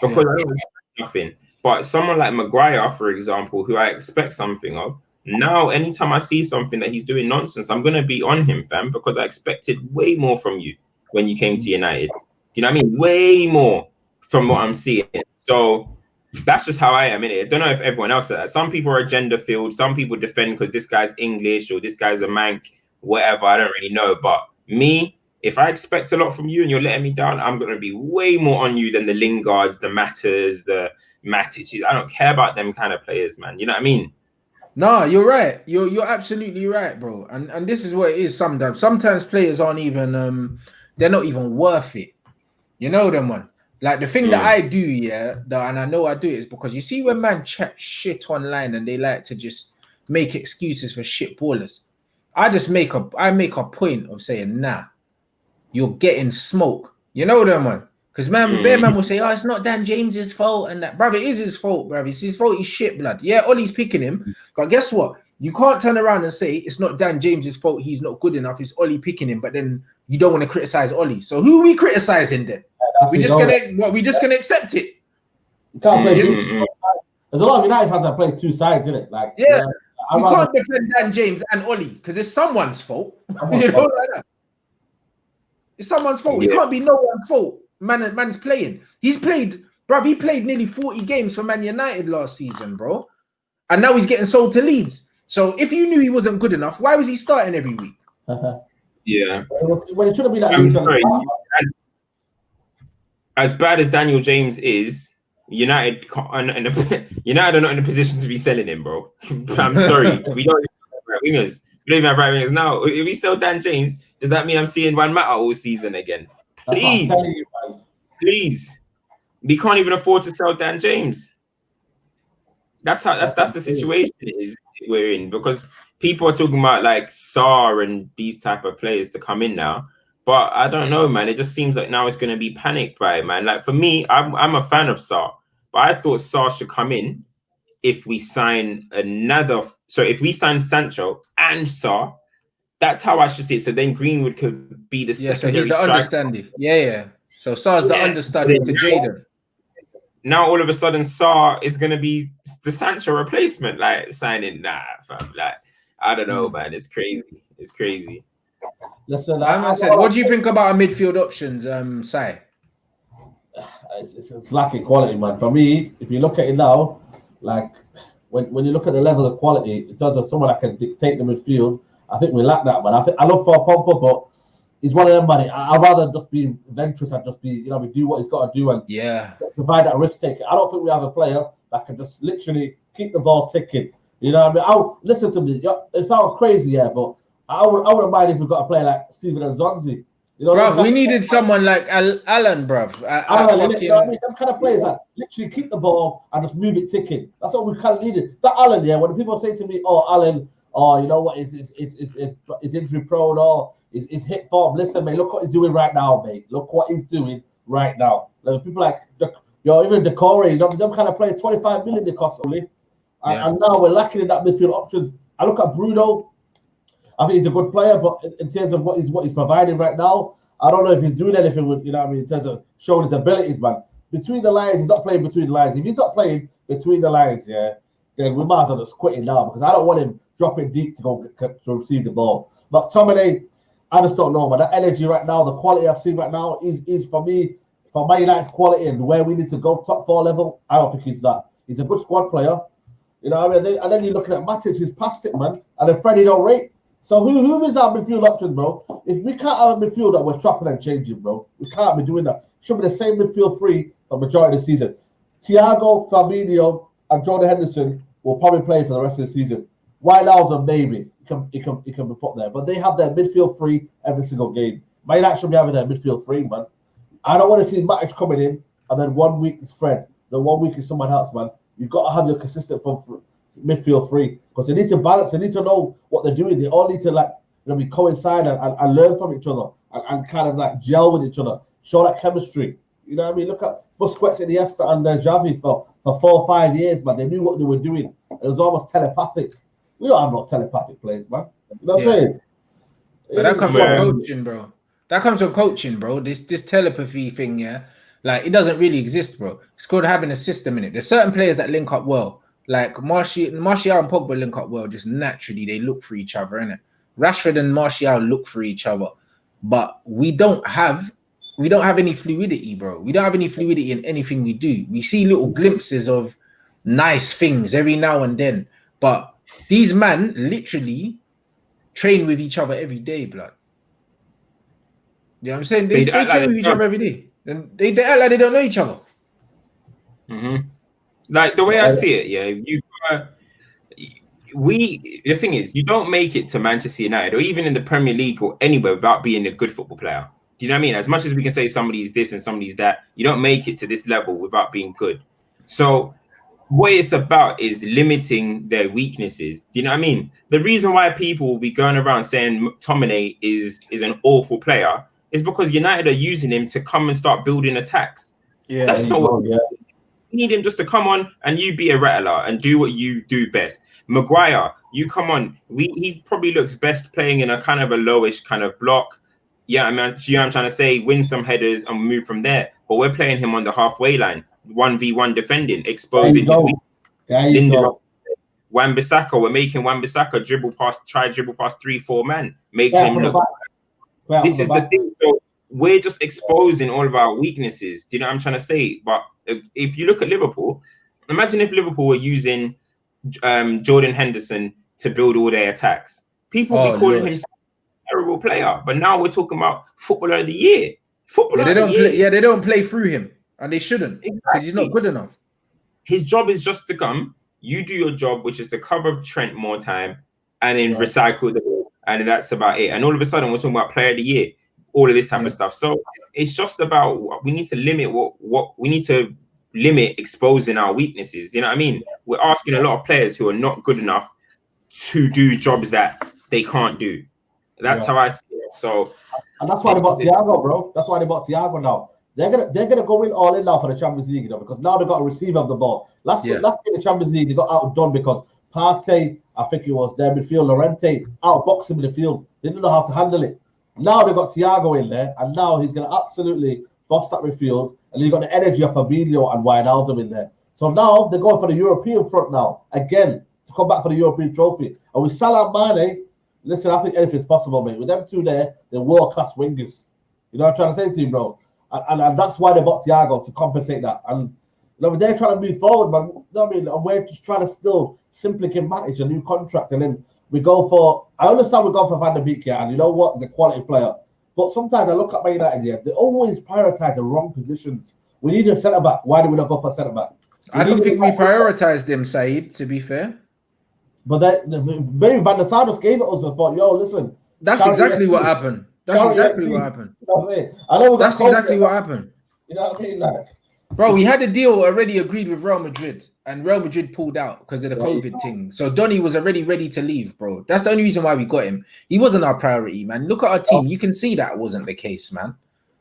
because I don't nothing. But someone like Maguire, for example, who I expect something of, now anytime I see something that he's doing nonsense, I'm gonna be on him, fam, because I expected way more from you when you came to United. Do you know what I mean? Way more from what I'm seeing. So that's just how I am in it. I don't know if everyone else said that. Some people are agenda filled. Some people defend because this guy's English or this guy's a mank, whatever. I don't really know. But me, if I expect a lot from you and you're letting me down, I'm gonna be way more on you than the Lingards, the Matters, the Matiches. I don't care about them kind of players, man. You know what I mean? No, you're right. You're absolutely right, bro. And this is what it is sometimes. Sometimes players aren't even they're not even worth it. You know them one. Like the thing that I do, and I know I do it is because you see when man chat shit online and they like to just make excuses for shit ballers. I make a point of saying, nah, you're getting smoke. You know them one. Because man will say, oh, it's not Dan James's fault and that. Bruv, it is his fault, bruv. It's his fault, he's shit, blood. Yeah, Ollie's picking him. But guess what? You can't turn around and say it's not Dan James's fault, he's not good enough, it's Ollie picking him, but then you don't want to criticize Ollie. So who are we criticizing then? We just gonna accept it. You can't play there's a lot of United fans that play two sides, isn't it? Like you can't defend Dan James and Ollie because it's someone's fault. You know, like that. It's someone's fault. It can't be no one's fault. Man's playing. He played nearly 40 games for Man United last season, bro. And now he's getting sold to Leeds. So if you knew he wasn't good enough, why was he starting every week? Yeah. Well, it shouldn't be like I'm sorry. As bad as Daniel James is, United are not in a position to be selling him, bro. I'm sorry. We don't have right wingers. We don't even have right wingers now. If we sell Dan James, does that mean I'm seeing Juan Mata all season again? Please. Please. We can't even afford to sell Dan James. That's the situation we're in, because people are talking about like Sarr and these type of players to come in now. But I don't know, man. It just seems like now it's going to be panic buy, man. Like for me, I'm a fan of Sarr, but I thought Sarr should come in if we sign if we sign Sancho and Sarr. That's how I should see it. So then Greenwood could be the secondary so he's the striker. understanding. Yeah. So Sarr's the understudy to Jadon. Now all of a sudden Sarr is going to be the Sancho replacement, like signing fam. Like I don't know, man. It's crazy. It's crazy. Listen, what do you think about our midfield options, Sai? It's lacking quality, man. For me, if you look at it now, like when you look at the level of quality, in terms of someone that can dictate the midfield, I think we lack that, man. I look for Pogba, but he's one of them, man. I'd rather just be adventurous and just be, you know, do what he's got to do and provide that risk taker. I don't think we have a player that can just literally keep the ball ticking. You know what I mean? Listen to me. It sounds crazy, yeah, but I wouldn't mind if we got a player like Steven Nzonzi. You know, bruv, we needed someone like Alan, bruv. Alan, you know what I mean? Them kind of players that literally keep the ball and just move it ticking. That's what we kind of needed. That Alan, yeah, when people say to me, oh, Alan, oh, you know what, is injury prone or is hit form. Listen, mate, look what he's doing right now, mate. Look what he's doing right now. Like, people like, even Decore, them kind of players, 25 million they cost only. And now we're lacking in that midfield option. I look at Bruno. I think he's a good player, but in terms of what he's providing right now, I don't know if he's doing anything with, you know what I mean, in terms of showing his abilities, man. Between the lines, he's not playing between the lines. If he's not playing between the lines, yeah, then we might as well just quit him now because I don't want him dropping deep to receive the ball. But McTominay, I just don't know, man. That energy right now, the quality I've seen right now is for me, for Man United's quality and where we need to go top 4 level. I don't think he's that. He's a good squad player. You know what I mean? And then you're looking at Matic, who's past it, man. And then Freddie don't rate. So who is our midfield options, bro? If we can't have a midfield that we're chopping and changing, bro, we can't be doing that. Should be the same midfield free for the majority of the season. Thiago, Fabinho, and Jordan Henderson will probably play for the rest of the season. Wijnaldum, maybe he can be put there, but they have their midfield free every single game. Man United should be having their midfield free, man. I don't want to see Matic coming in and then 1 week is Fred, then 1 week is someone else, man. You've got to have your consistent midfield free because they need to balance. They need to know what they're doing. They all need to be coincide and learn from each other and kind of like gel with each other, show that chemistry. You know what I mean? Look at Busquets, Iniesta, and Xavi for 4 or 5 years, man. They knew what they were doing. It was almost telepathic. We don't have no telepathic players, man. You know what I'm saying? But that comes from coaching, bro. That comes from coaching, bro. This telepathy thing, yeah. Like, it doesn't really exist, bro. It's called having a system in it. There's certain players that link up well. Like Martial and Pogba link up well. Just naturally, they look for each other, innit? Rashford and Martial look for each other. But we don't have any fluidity, bro. We don't have any fluidity in anything we do. We see little glimpses of nice things every now and then. But these men literally train with each other every day, blood. You know what I'm saying? They train with each other every day. And they act like they don't know each other. Mm-hmm. Like the way I see it, yeah, the thing is, you don't make it to Manchester United or even in the Premier League or anywhere without being a good football player. Do you know what I mean? As much as we can say somebody's this and somebody's that, you don't make it to this level without being good. So what it's about is limiting their weaknesses. Do you know what I mean? The reason why people will be going around saying McTominay is an awful player is because United are using him to come and start building attacks. Yeah, that's not what we need him just to come on and you be a rattler and do what you do best. Maguire, you come on. He probably looks best playing in a kind of a lowish kind of block. Yeah, I mean, you know what I'm trying to say? Win some headers and move from there. But we're playing him on the halfway line, 1v1 defending, exposing his weakness. There you go. Wan-Bissaka, we're making Wan-Bissaka dribble past 3-4 men, making him look. This is the thing. So we're just exposing all of our weaknesses. Do you know what I'm trying to say? But if you look at Liverpool, imagine if Liverpool were using Jordan Henderson to build all their attacks. People will be calling him a terrible player. But now we're talking about footballer of the year. They don't play through him, and they shouldn't because he's not good enough. His job is just to come. You do your job, which is to cover Trent more time, and then recycle the ball, and then that's about it. And all of a sudden, we're talking about player of the year, all of this type of stuff. So it's just about we need to limit what we need to limit exposing our weaknesses. You know what I mean? We're asking a lot of players who are not good enough to do jobs that they can't do. That's how I see it. So, and that's why they bought Thiago, bro. That's why they bought Thiago now. They're gonna go in all in now for the Champions League, because now they've got a receiver of the ball. Last year in the Champions League, they got outdone because Partey, I think it was their midfield, Llorente, outboxed him in the field. They didn't know how to handle it. Now they've got Thiago in there, and now he's gonna absolutely boss that midfield, and you've got the energy of Fabinho and Wijnaldum in there. So now they're going for the European front now, again, to come back for the European trophy. And with Salah and Mane, listen, I think anything's possible, mate. With them two there, they're world-class wingers. You know what I'm trying to say to you, bro? And that's why they bought Thiago, to compensate that. And they're trying to move forward, man. You know what I mean? And we're just trying to still simply manage a new contract. And then we go for, I understand we go for Van der Beek here, and you know what? He's a quality player. But sometimes I look at Man United here, they always prioritize the wrong positions. We need a centre back. Why do we not go for a centre back? I don't think we prioritized him, Saeed, to be fair. But maybe Van der Sar just gave it us and thought, yo, listen. That's exactly what happened. That's exactly what happened. You know what I'm saying? I know that's exactly what happened. You know what I mean? Like, bro, we had a deal already agreed with Real Madrid, and Real Madrid pulled out because of the COVID thing. So Donny was already ready to leave, bro. That's the only reason why we got him. He wasn't our priority, man. Look at our team. You can see that wasn't the case, man.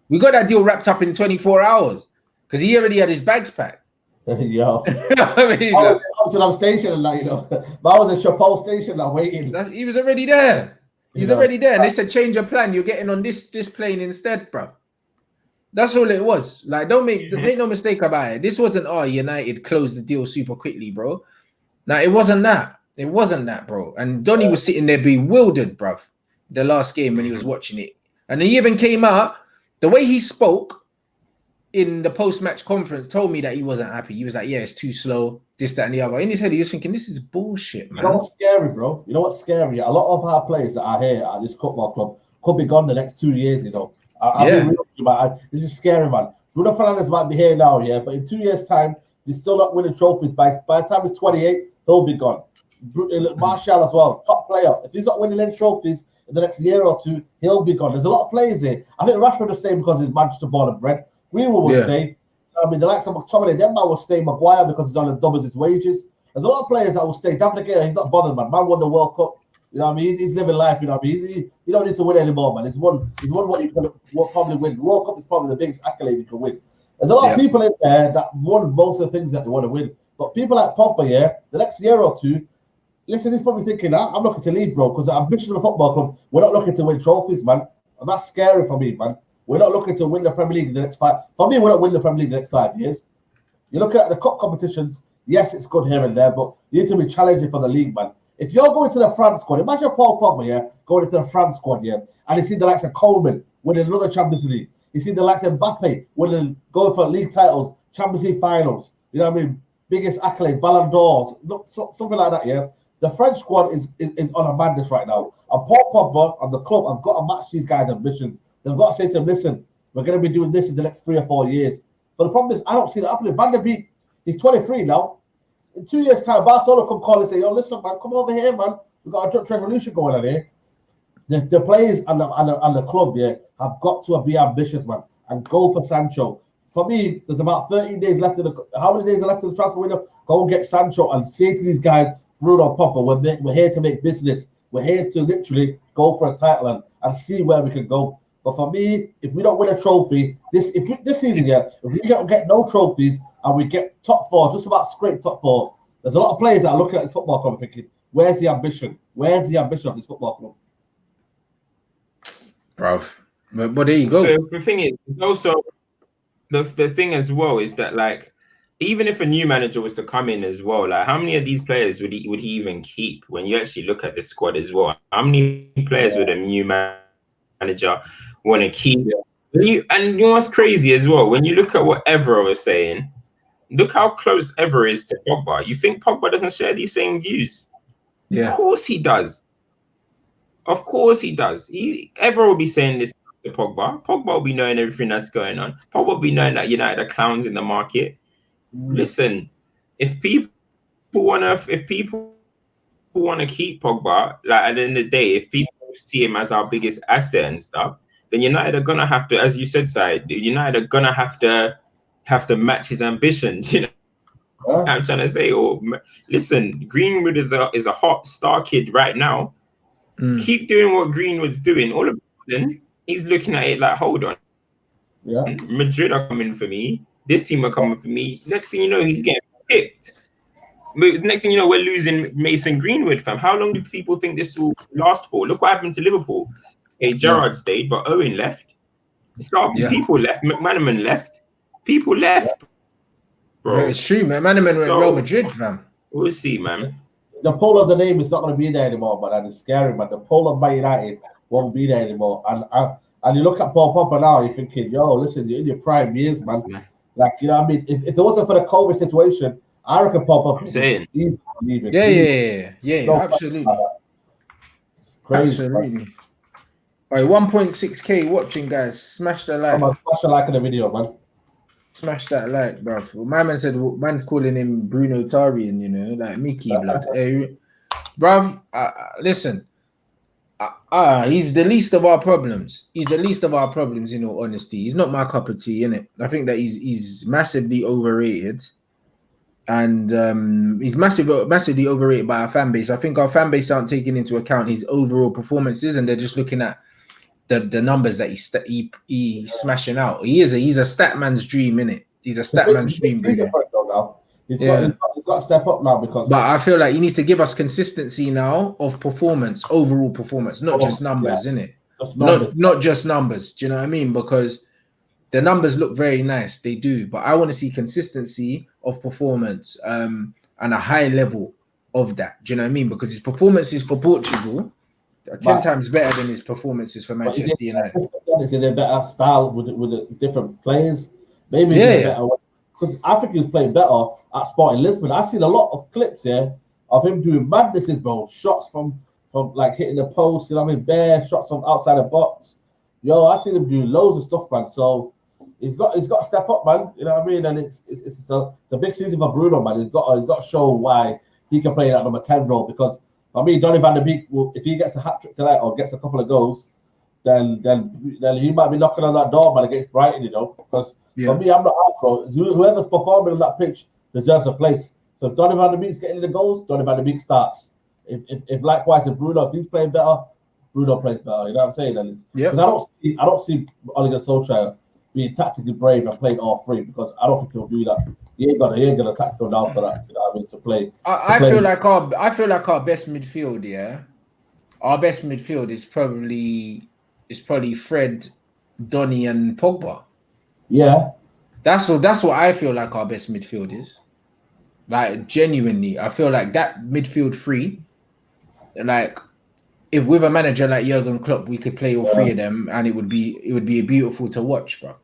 We got that deal wrapped up in 24 hours because he already had his bags packed. Yo, I mean, I was at station, like, you know, but I was at Chapeau station, like, waiting. He was already there. He's already there, and they said change your plan. You're getting on this plane instead, bro. That's all it was. Like, don't make no mistake about it. This wasn't United closed the deal super quickly, bro. Now it wasn't that. It wasn't that, bro. And Donny was sitting there bewildered, bro. The last game when he was watching it, and he even came out. The way he spoke in the post-match conference told me that he wasn't happy. He was like, "Yeah, it's too slow. This, that, and the other." In his head, he was thinking, "This is bullshit, man." You know what's scary, bro? You know what's scary? A lot of our players that are here at this football club could be gone the next 2 years. You know, I'll be real with you, man. This is scary, man. Bruno Fernandes might be here now, yeah, but in 2 years' time, he's still not winning trophies. By the time he's 28, he'll be gone. Martial as well, top player. If he's not winning any trophies in the next year or two, he'll be gone. There's a lot of players here. I think Rashford will stay because he's Manchester born and bred. Greenwood will stay. I mean, the likes of McTominay, them man will stay. Maguire because he's on doubles his wages. There's a lot of players that will stay. David De Gea, he's not bothered, man. Man won the World Cup. You know what I mean? He's living life. You know what I mean? You don't need to win anymore, man. He's won what you can probably win. The World Cup is probably the biggest accolade you can win. There's a lot of people in there that won most of the things that they want to win. But people like Pogba, the next year or two, listen, he's probably thinking, I'm looking to leave, bro, because the ambition of the football club, we're not looking to win trophies, man. And that's scary for me, man. We're not looking to win the Premier League in the next 5. For me, we're not winning the Premier League in the next 5 years. You're looking at the cup competitions. Yes, it's good here and there, but you need to be challenging for the league, man. If you're going to the France squad, imagine Paul Pogba, going into the France squad, and you see the likes of Coleman winning another Champions League. You see the likes of Mbappe going for league titles, Champions League finals. You know what I mean? Biggest accolades, Ballon d'Ors, something like that, The French squad is on a madness right now. And Paul Pogba and the club have got to match these guys' ambition. They've got to say to them, listen, we're going to be doing this in the next 3 or 4 years. But the problem is, I don't see that happening. Van der Beek, he's 23 now. In 2 years' time, Barcelona come call and say, yo, listen, man, come over here, man. We've got a Dutch revolution going on here. The players and the club, have got to be ambitious, man, and go for Sancho. For me, there's about 13 days left how many days are left in the transfer window? Go and get Sancho and say to these guys, Bruno, Pogba, we're here to make business. We're here to literally go for a title and see where we can go. But for me, if we don't win a trophy this season, if we don't get no trophies and we get top 4, just about scrape top 4, there's a lot of players that are looking at this football club thinking, where's the ambition? Where's the ambition of this football club? Bruv. But there you go. So the thing is, also the thing as well is that, like, even if a new manager was to come in as well, like, how many of these players would he even keep when you actually look at the squad as well? How many players would a new manager want to keep? And you know what's crazy as well? When you look at what Evra was saying, look how close Evra is to Pogba. You think Pogba doesn't share these same views? Yeah. Of course he does. Of course he does. Evra will be saying this to Pogba. Pogba will be knowing everything that's going on. Pogba will be knowing that United are clowns in the market. Listen, if people want to keep Pogba, like, at the end of the day, if people see him as our biggest asset and stuff, then United are gonna have to, as you said, Saeed, United are gonna have to match his ambitions. You know what I'm trying to say? Or listen, Greenwood is a hot star kid right now. Keep doing what Greenwood's doing. All of a sudden, he's looking at it like, hold on, Madrid are coming for me. This team are coming for me. Next thing you know, he's getting picked. But next thing you know, we're losing Mason Greenwood, fam. How long do people think this will last for? Look what happened to Liverpool. Hey, Gerrard stayed, but Owen left. People left. McManaman left. People left. Bro. Yeah, it's true, man. McManaman went Real Madrid, fam. We'll see, man. The pull of the name is not going to be there anymore, but that is scary, man. The pull of Man United won't be there anymore. And you look at Paul Pogba now, you're thinking, yo, listen, you're in your prime years, man. Like, you know what I mean? If it wasn't for the COVID situation, I reckon Pogba I'm saying. He's leaving. Yeah, absolutely. It's crazy. Absolutely. All right, 1.6K watching, guys. Smash the like. Come on, smash the like on the video, man. Smash that like, bro. My man said, man's calling him Bruno Tarian, you know, like Mickey blood. Hey, bruv, listen. He's the least of our problems. He's the least of our problems, in all honesty. He's not my cup of tea, innit? I think that he's massively overrated. And he's massively overrated by our fan base. I think our fan base aren't taking into account his overall performances, and they're just looking at the numbers that he's smashing out. He's a stat man's dream, innit? He's a stat man's dream. He's got to step up now because. But I feel like he needs to give us consistency now of performance, overall performance, not just numbers, innit? Not just numbers. Do you know what I mean? Because the numbers look very nice, they do, but I want to see consistency of performance and a high level of that. Do you know what I mean? Because his performances for Portugal are 10 times better than his performances for Manchester United. Is it a better style with the different players? Maybe better way. Because I think he was playing better at Sporting Lisbon. I've seen a lot of clips here of him doing madnesses, bro. Shots from like hitting the post, you know what I mean? Bare shots from outside the box. Yo, I've seen him do loads of stuff, man. So he's got to step up, man. You know what I mean? And it's a big season for Bruno, man. He's got to show why he can play that number 10 role. Because I mean, Donny van de Beek, if he gets a hat trick tonight or gets a couple of goals, then he might be knocking on that door, man, against Brighton, you know. Because for me, I'm not out for whoever's performing on that pitch deserves a place. So if Donny van de Beek's getting the goals, Donny van de Beek starts. If likewise, if he's playing better, Bruno plays better. You know what I'm saying? And because I don't see Ole Gunnar Solskjaer being tactically brave and playing all three, because I don't think he'll do that. He ain't got a tactical down for that. You know what I mean? To play. I feel like our best midfield. Yeah, our best midfield is probably Fred, Donny, and Pogba. Yeah, that's what I feel like our best midfield is. Like genuinely, I feel like that midfield three, like if with a manager like Jurgen Klopp, we could play all three of them, and it would be beautiful to watch, bro.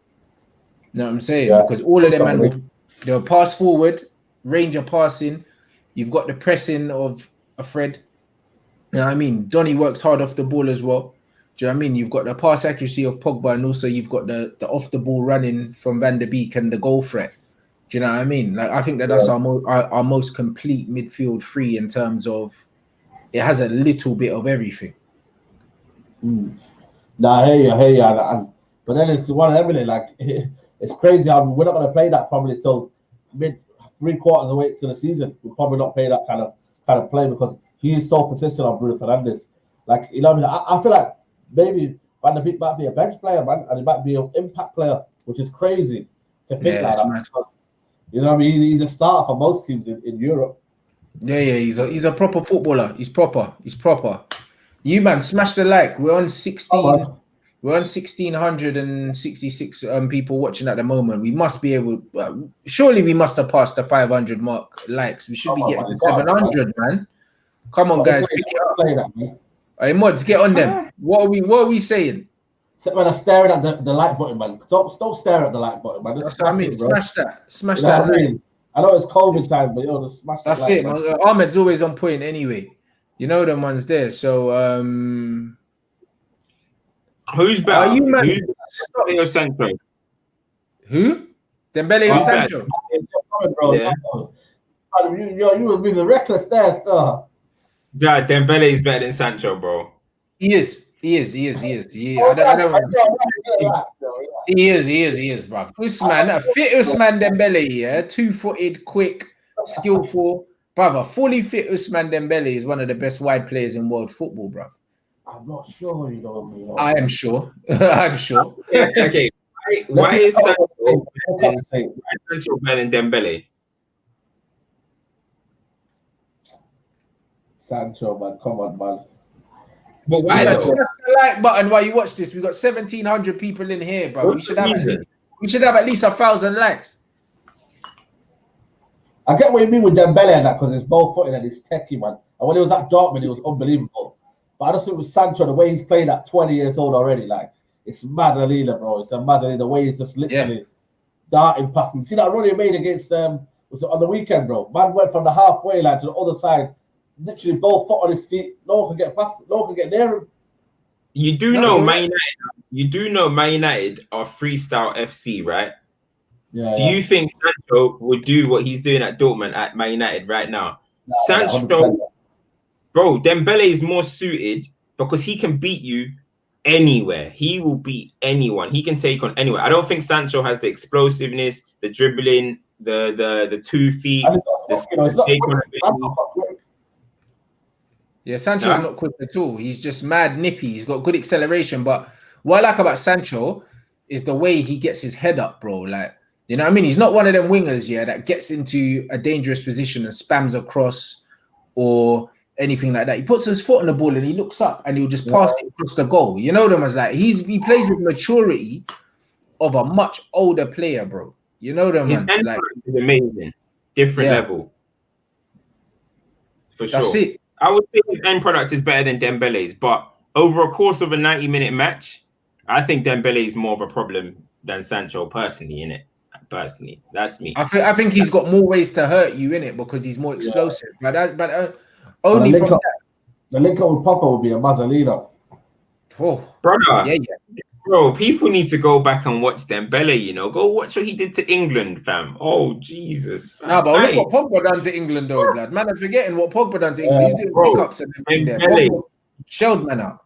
You know what I'm saying? Yeah. Because all of them, man, they'll pass forward, range of passing. You've got the pressing of a Fred. You know what I mean? Donny works hard off the ball as well. Do you know what I mean? You've got the pass accuracy of Pogba, and also you've got the off the ball running from Van der Beek and the goal threat. Do you know what I mean? Like I think that's our most complete midfield three in terms of it has a little bit of everything. Nah, I hear you. But then it's one of them, like it's crazy how we're not going to play that probably till mid 3/4 away to the season. We'll probably not play that kind of play because he is so consistent on Bruno Fernandes. Like, you know what I mean? I feel like maybe Van der Beek might be a bench player, man, and he might be an impact player, which is crazy to think like that. Because, you know what I mean? He's a starter for most teams in Europe. Yeah, he's a proper footballer. He's proper. You, man, smash the like. We're on 16. We're on 1,666 people watching at the moment. We must be able. Surely we must have passed the 500 mark likes. We should be getting to 700, man. Come on, guys, pick it up. Hey, mods, get on them. What are we saying? Except when I'm staring at the like button, man. Don't stare at the like button, man. That's what I mean. Smash that. Smash that. I know it's COVID time, but just smash that. That's it, man. Ahmed's always on point anyway. You know the ones there. So who's better? Are you man? Who's Dembele or Sancho? Who? Dembele or Sancho? Yeah. You were being reckless there, star. Yeah, Dembele is better than Sancho, bro. He is. Yeah, he is, bro. Usman, fit Usman Dembele, yeah, 2-footed, quick, skillful, brother. Fully fit Usman Dembele is one of the best wide players in world football, bro. I'm not sure, you know. I am sure. I'm sure. Okay. Why is Sancho better than Dembele? Sancho, man, come on, man. But why smash the like button while you watch this? We got 1,700 people in here, bro. We should have at least 1,000 likes. I get what you mean with Dembele and that because it's ball-footed and it's techie, man. And when he was at Dortmund, it was unbelievable. But I just think with Sancho, the way he's playing at 20 years old already, like it's Madalena, bro. It's a Madalena. The way he's just literally darting past me. See that run he made against was it on the weekend, bro? Man went from the halfway line to the other side. Literally both foot on his feet. No one can get past. No one can get near him. You do know Man United. You do know Man United are freestyle FC, right? Yeah. Do you think Sancho would do what he's doing at Dortmund at Man United right now? Sancho, 100%. bro, Dembele is more suited because he can beat you anywhere. He will beat anyone. He can take on anyone. I don't think Sancho has the explosiveness, the dribbling, the 2 feet. Yeah, Sancho's not quick at all. He's just mad nippy. He's got good acceleration. But what I like about Sancho is the way he gets his head up, bro. Like, you know what I mean? He's not one of them wingers, yeah, that gets into a dangerous position and spams across or anything like that. He puts his foot on the ball and he looks up and he'll just pass it across the goal. You know them as like he plays with maturity of a much older player, bro. You know them his man. Like is amazing, different level. For sure. That's it. I would say his end product is better than Dembele's, but over a course of a 90-minute match, I think Dembele is more of a problem than Sancho personally, innit? Personally, that's me. I think he's got more ways to hurt you in it because he's more explosive. But only from that. The link up with Papa would be a Mazzolino. Oh, brother. Yeah. Bro, people need to go back and watch Dembele, you know. Go watch what he did to England, fam. Oh, Jesus. Fam. Nah, but look what Pogba done to England, though, blood. Man, I'm forgetting what Pogba done to England. He's doing pickups and everything there. Pogba shelled man out.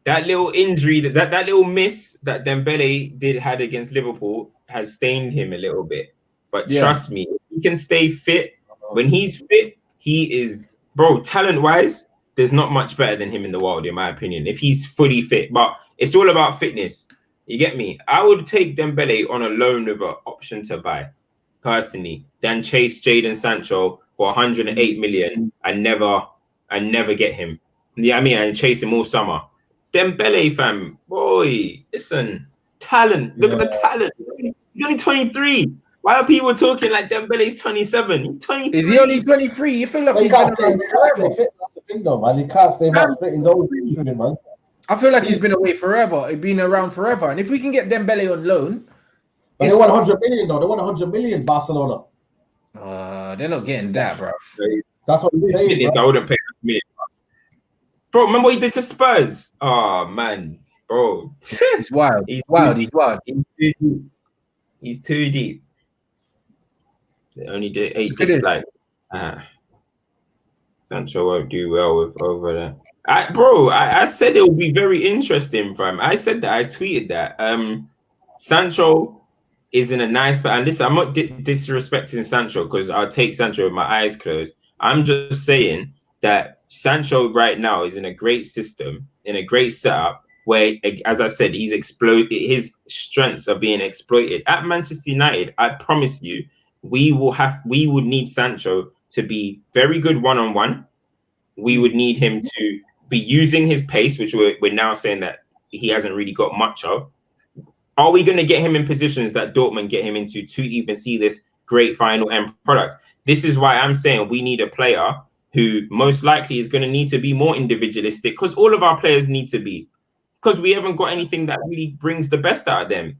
That little injury, that little miss that Dembele had against Liverpool has stained him a little bit. But trust me, if he can stay fit, when he's fit, he is, bro, talent-wise, there's not much better than him in the world, in my opinion, if he's fully fit. But it's all about fitness. You get me? I would take Dembele on a loan with an option to buy, personally, than chase Jadon Sancho for 108 million and never get him. Yeah, I mean, and chase him all summer. Dembele, fam, boy, listen, talent. Look at the talent. He's only 23. Why are people talking like Dembele's 27? He's 23. Is he only 23? You feel like he's been around forever. That's the thing, though, man. He can't stay much fit. He's always injured, man. I feel like he's been away forever. He's been around forever. And if we can get Dembele on loan, but they want 100 million, though. They want 100 million, Barcelona. They're not getting that, bro. That's what he's saying. I wouldn't pay a million. Bro, remember what he did to Spurs? Oh man, bro. He's wild. He's wild. He's too deep. They only did 8 dislikes. Sancho won't do well with over there. I said it will be very interesting, fam. I said that. I tweeted that. Sancho is in a nice, and listen, I'm not disrespecting Sancho because I'll take Sancho with my eyes closed. I'm just saying that Sancho right now is in a great system, in a great setup where, as I said, he's exploded. His strengths are being exploited at Manchester United. I promise you, we would need Sancho to be very good one-on-one. We would need him to be using his pace, which we're now saying that he hasn't really got much of. Are we going to get him in positions that Dortmund get him into to even see this great final end product? This is why I'm saying we need a player who most likely is going to need to be more individualistic, because all of our players need to be, because we haven't got anything that really brings the best out of them.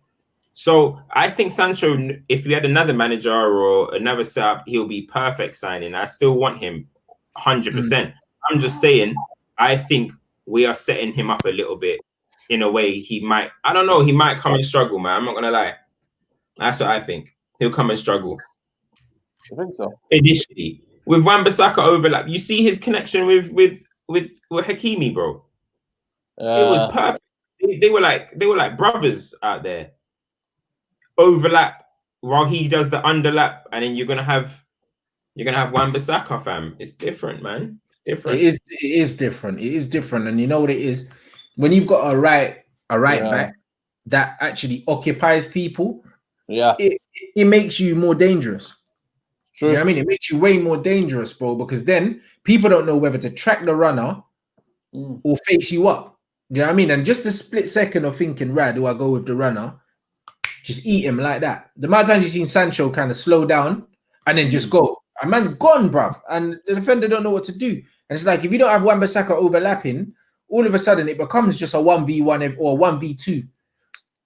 So I think Sancho, if we had another manager or another setup, he'll be perfect signing. I still want him 100%. I'm just saying, I think we are setting him up a little bit in a way he might, I don't know, he might come and struggle, man. I'm not going to lie. That's what I think. He'll come and struggle. I think so. Initially. With Wan-Bissaka overlap, you see his connection with Hakimi, bro. It was perfect. They were like brothers out there. Overlap while he does the underlap, and then you're gonna have Wan-Bissaka, fam. It's different, man. It's different. It is different. It is different, and you know what it is? When you've got a right back that actually occupies people, it makes you more dangerous. True. You know what I mean? It makes you way more dangerous, bro, because then people don't know whether to track the runner or face you up. You know what I mean? And just a split second of thinking, right, do I go with the runner? Just eat him like that. The amount of times you've seen Sancho kind of slow down and then just go. A man's gone, bruv. And the defender don't know what to do. And it's like, if you don't have Wan-Bissaka overlapping, all of a sudden it becomes just a 1v1 or 1v2.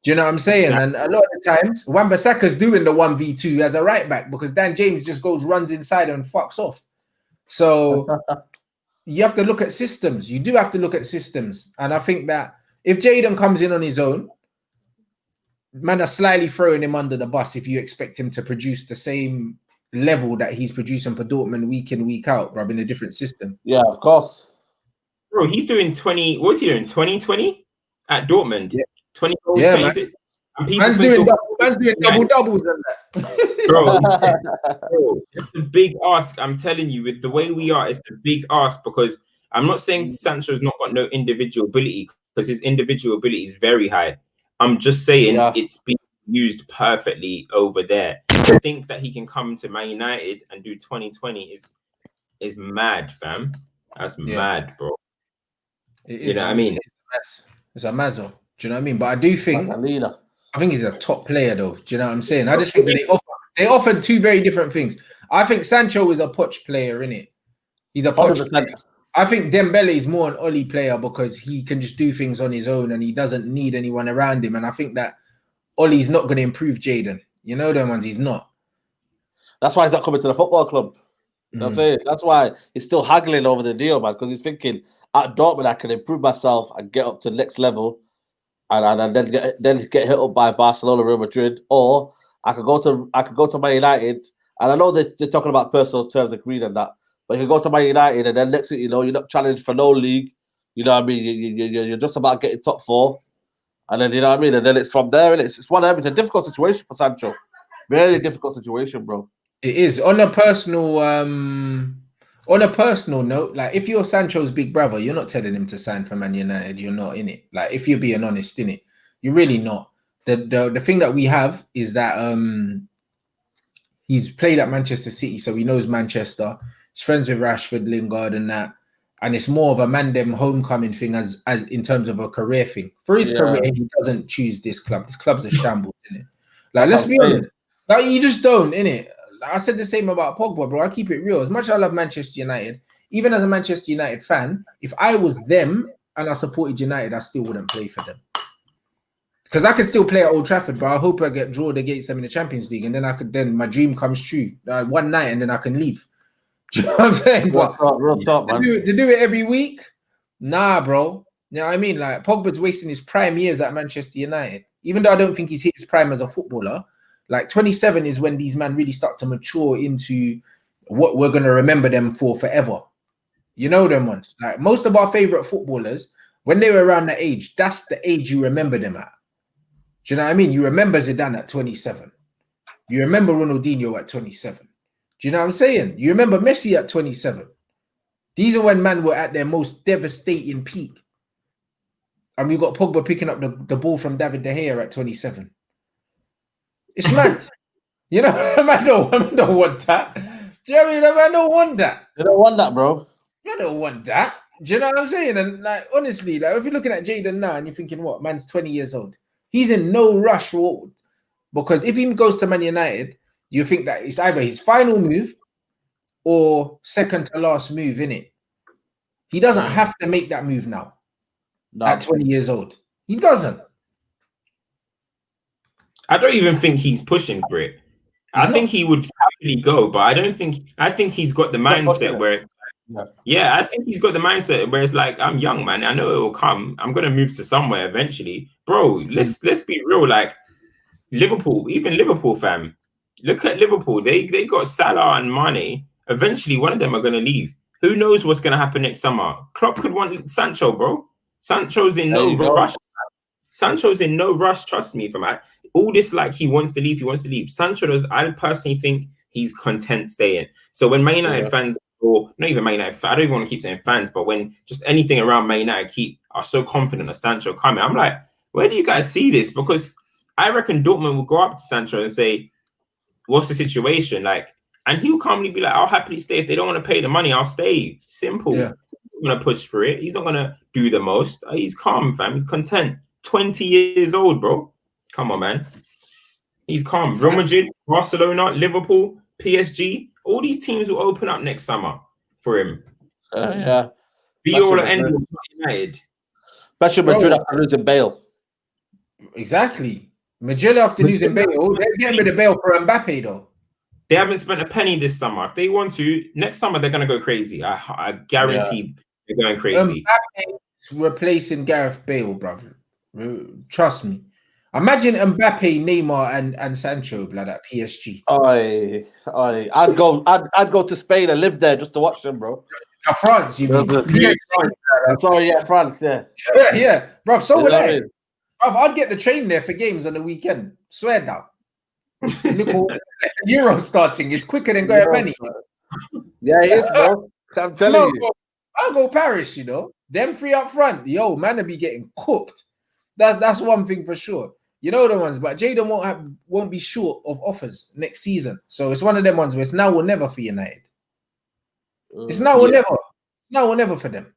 Do you know what I'm saying? Yeah. And a lot of the times, Wan-Bissaka's doing the 1v2 as a right back because Dan James just runs inside and fucks off. So you have to look at systems. You do have to look at systems. And I think that if Jadon comes in on his own, man are slightly throwing him under the bus if you expect him to produce the same level that he's producing for Dortmund week in, week out, bro, in a different system. Yeah, of course. Bro, he's doing 20. What's he doing? 2020 at Dortmund. Yeah. 20 goals, Yeah, 26. Man's doing double doubles and that. Bro, bro, it's a big ask. I'm telling you, with the way we are, it's a big ask because I'm not saying Sancho's not got no individual ability because his individual ability is very high. I'm just saying it's being used perfectly over there. To think that he can come to Man United and do 2020 is mad, fam. That's mad, bro. You know what I mean? It's a mazzo. Do you know what I mean? But I do think he's a top player, though. Do you know what I'm saying? I just think that they offered two very different things. I think Sancho is a Poch player, innit? He's a Poch player. I think Dembele is more an Oli player because he can just do things on his own and he doesn't need anyone around him. And I think that Oli's not going to improve Jadon. You know them ones, he's not. That's why he's not coming to the football club. You know what I'm saying? That's why he's still haggling over the deal, man, because he's thinking, at Dortmund, I can improve myself and get up to the next level and then get hit up by Barcelona, Real Madrid, or I could go to Man United. And I know they're talking about personal terms agreed and that, but you can go to Man United and then next thing you know, you're not challenged for no league. You know what I mean? You're just about getting top 4. And then, you know what I mean? And then it's from there, and it's one of them. It's a difficult situation for Sancho. Really difficult situation, bro. It is. On a personal note, like if you're Sancho's big brother, you're not telling him to sign for Man United. You're not in it. Like if you're being honest in it, you're really not. The thing that we have is that he's played at Manchester City, so he knows Manchester. He's friends with Rashford, Lingard, and that. And it's more of a Mandem homecoming thing as in terms of a career thing. For his career, he doesn't choose this club. This club's a shambles, isn't it? Like let's be honest. Like you just don't, innit? I said the same about Pogba, bro. I keep it real. As much as I love Manchester United, even as a Manchester United fan, if I was them and I supported United, I still wouldn't play for them. Because I could still play at Old Trafford, but I hope I get drawn against them in the Champions League, and then my dream comes true. One night, and then I can leave. Do you know what I'm saying? Real talk, man. To do it every week, nah, bro. You know what I mean? Like Pogba's wasting his prime years at Manchester United. Even though I don't think he's hit his prime as a footballer. Like 27 is when these men really start to mature into what we're going to remember them for forever. You know them ones. Like most of our favorite footballers, when they were around that age, that's the age you remember them at. Do you know what I mean? You remember Zidane at 27. You remember Ronaldinho at 27. Do you know what I'm saying? You remember Messi at 27. These are when men were at their most devastating peak. And we got Pogba picking up the ball from David De Gea at 27. It's mad. You know, I don't want that. Do you know what I mean? I don't want that. They don't want that, bro. I don't want that. Do you know what I'm saying? And like, honestly, like if you're looking at Jadon now and you're thinking, what, man's 20 years old. He's in no rush forward. Because if he goes to Man United, you think that it's either his final move or second to last move, innit? He doesn't have to make that move now at 20 years old. He doesn't. I don't even think he's pushing for it. I think he would happily go, but I think he's got the mindset where I think he's got the mindset where it's like, I'm young, man. I know it will come. I'm gonna move to somewhere eventually. Bro, let's be real. Like Liverpool, even Liverpool fam. Look at Liverpool. They got Salah and Mane. Eventually one of them are gonna leave. Who knows what's gonna happen next summer? Klopp could want Sancho, bro. Sancho's in no rush. Sancho's in no rush, trust me, fam. All this, like, he wants to leave. Sancho does, I personally think he's content staying. So when Man United fans, or not even Man United, I don't even want to keep saying fans, but when just anything around Man United are so confident of Sancho coming, I'm like, where do you guys see this? Because I reckon Dortmund will go up to Sancho and say, what's the situation? Like, and he'll calmly be like, I'll happily stay. If they don't want to pay the money, I'll stay. Simple. Yeah. He's not going to push for it. He's not going to do the most. He's calm, fam. He's content. 20 years old, bro. Come on, man. He's calm. Real Madrid, Barcelona, Liverpool, PSG, all these teams will open up next summer for him. Be all and end United. Especially Madrid after losing Bale. Exactly. Madrid after losing Bale. They're getting rid of Bale for Mbappe, though. They haven't spent a penny this summer. If they want to, next summer they're gonna go crazy. I guarantee they're going crazy. Replacing Gareth Bale, brother. Trust me. Imagine Mbappe, Neymar, and Sancho, blood at PSG. I'd go to Spain and live there just to watch them, bro. France, you mean? France, yeah. Yeah, bro. So would I. Bro, I'd get the train there for games on the weekend. Swear down. Look, Euro starting is quicker than going many. Yeah, it is, bro. I'm telling you. I'll go Paris, you know. Them three up front, yo, man, will be getting cooked. That's one thing for sure. You know the ones, but Jadon won't be short of offers next season. So it's one of them ones where it's now or never for United. It's now or never. Now or never for them.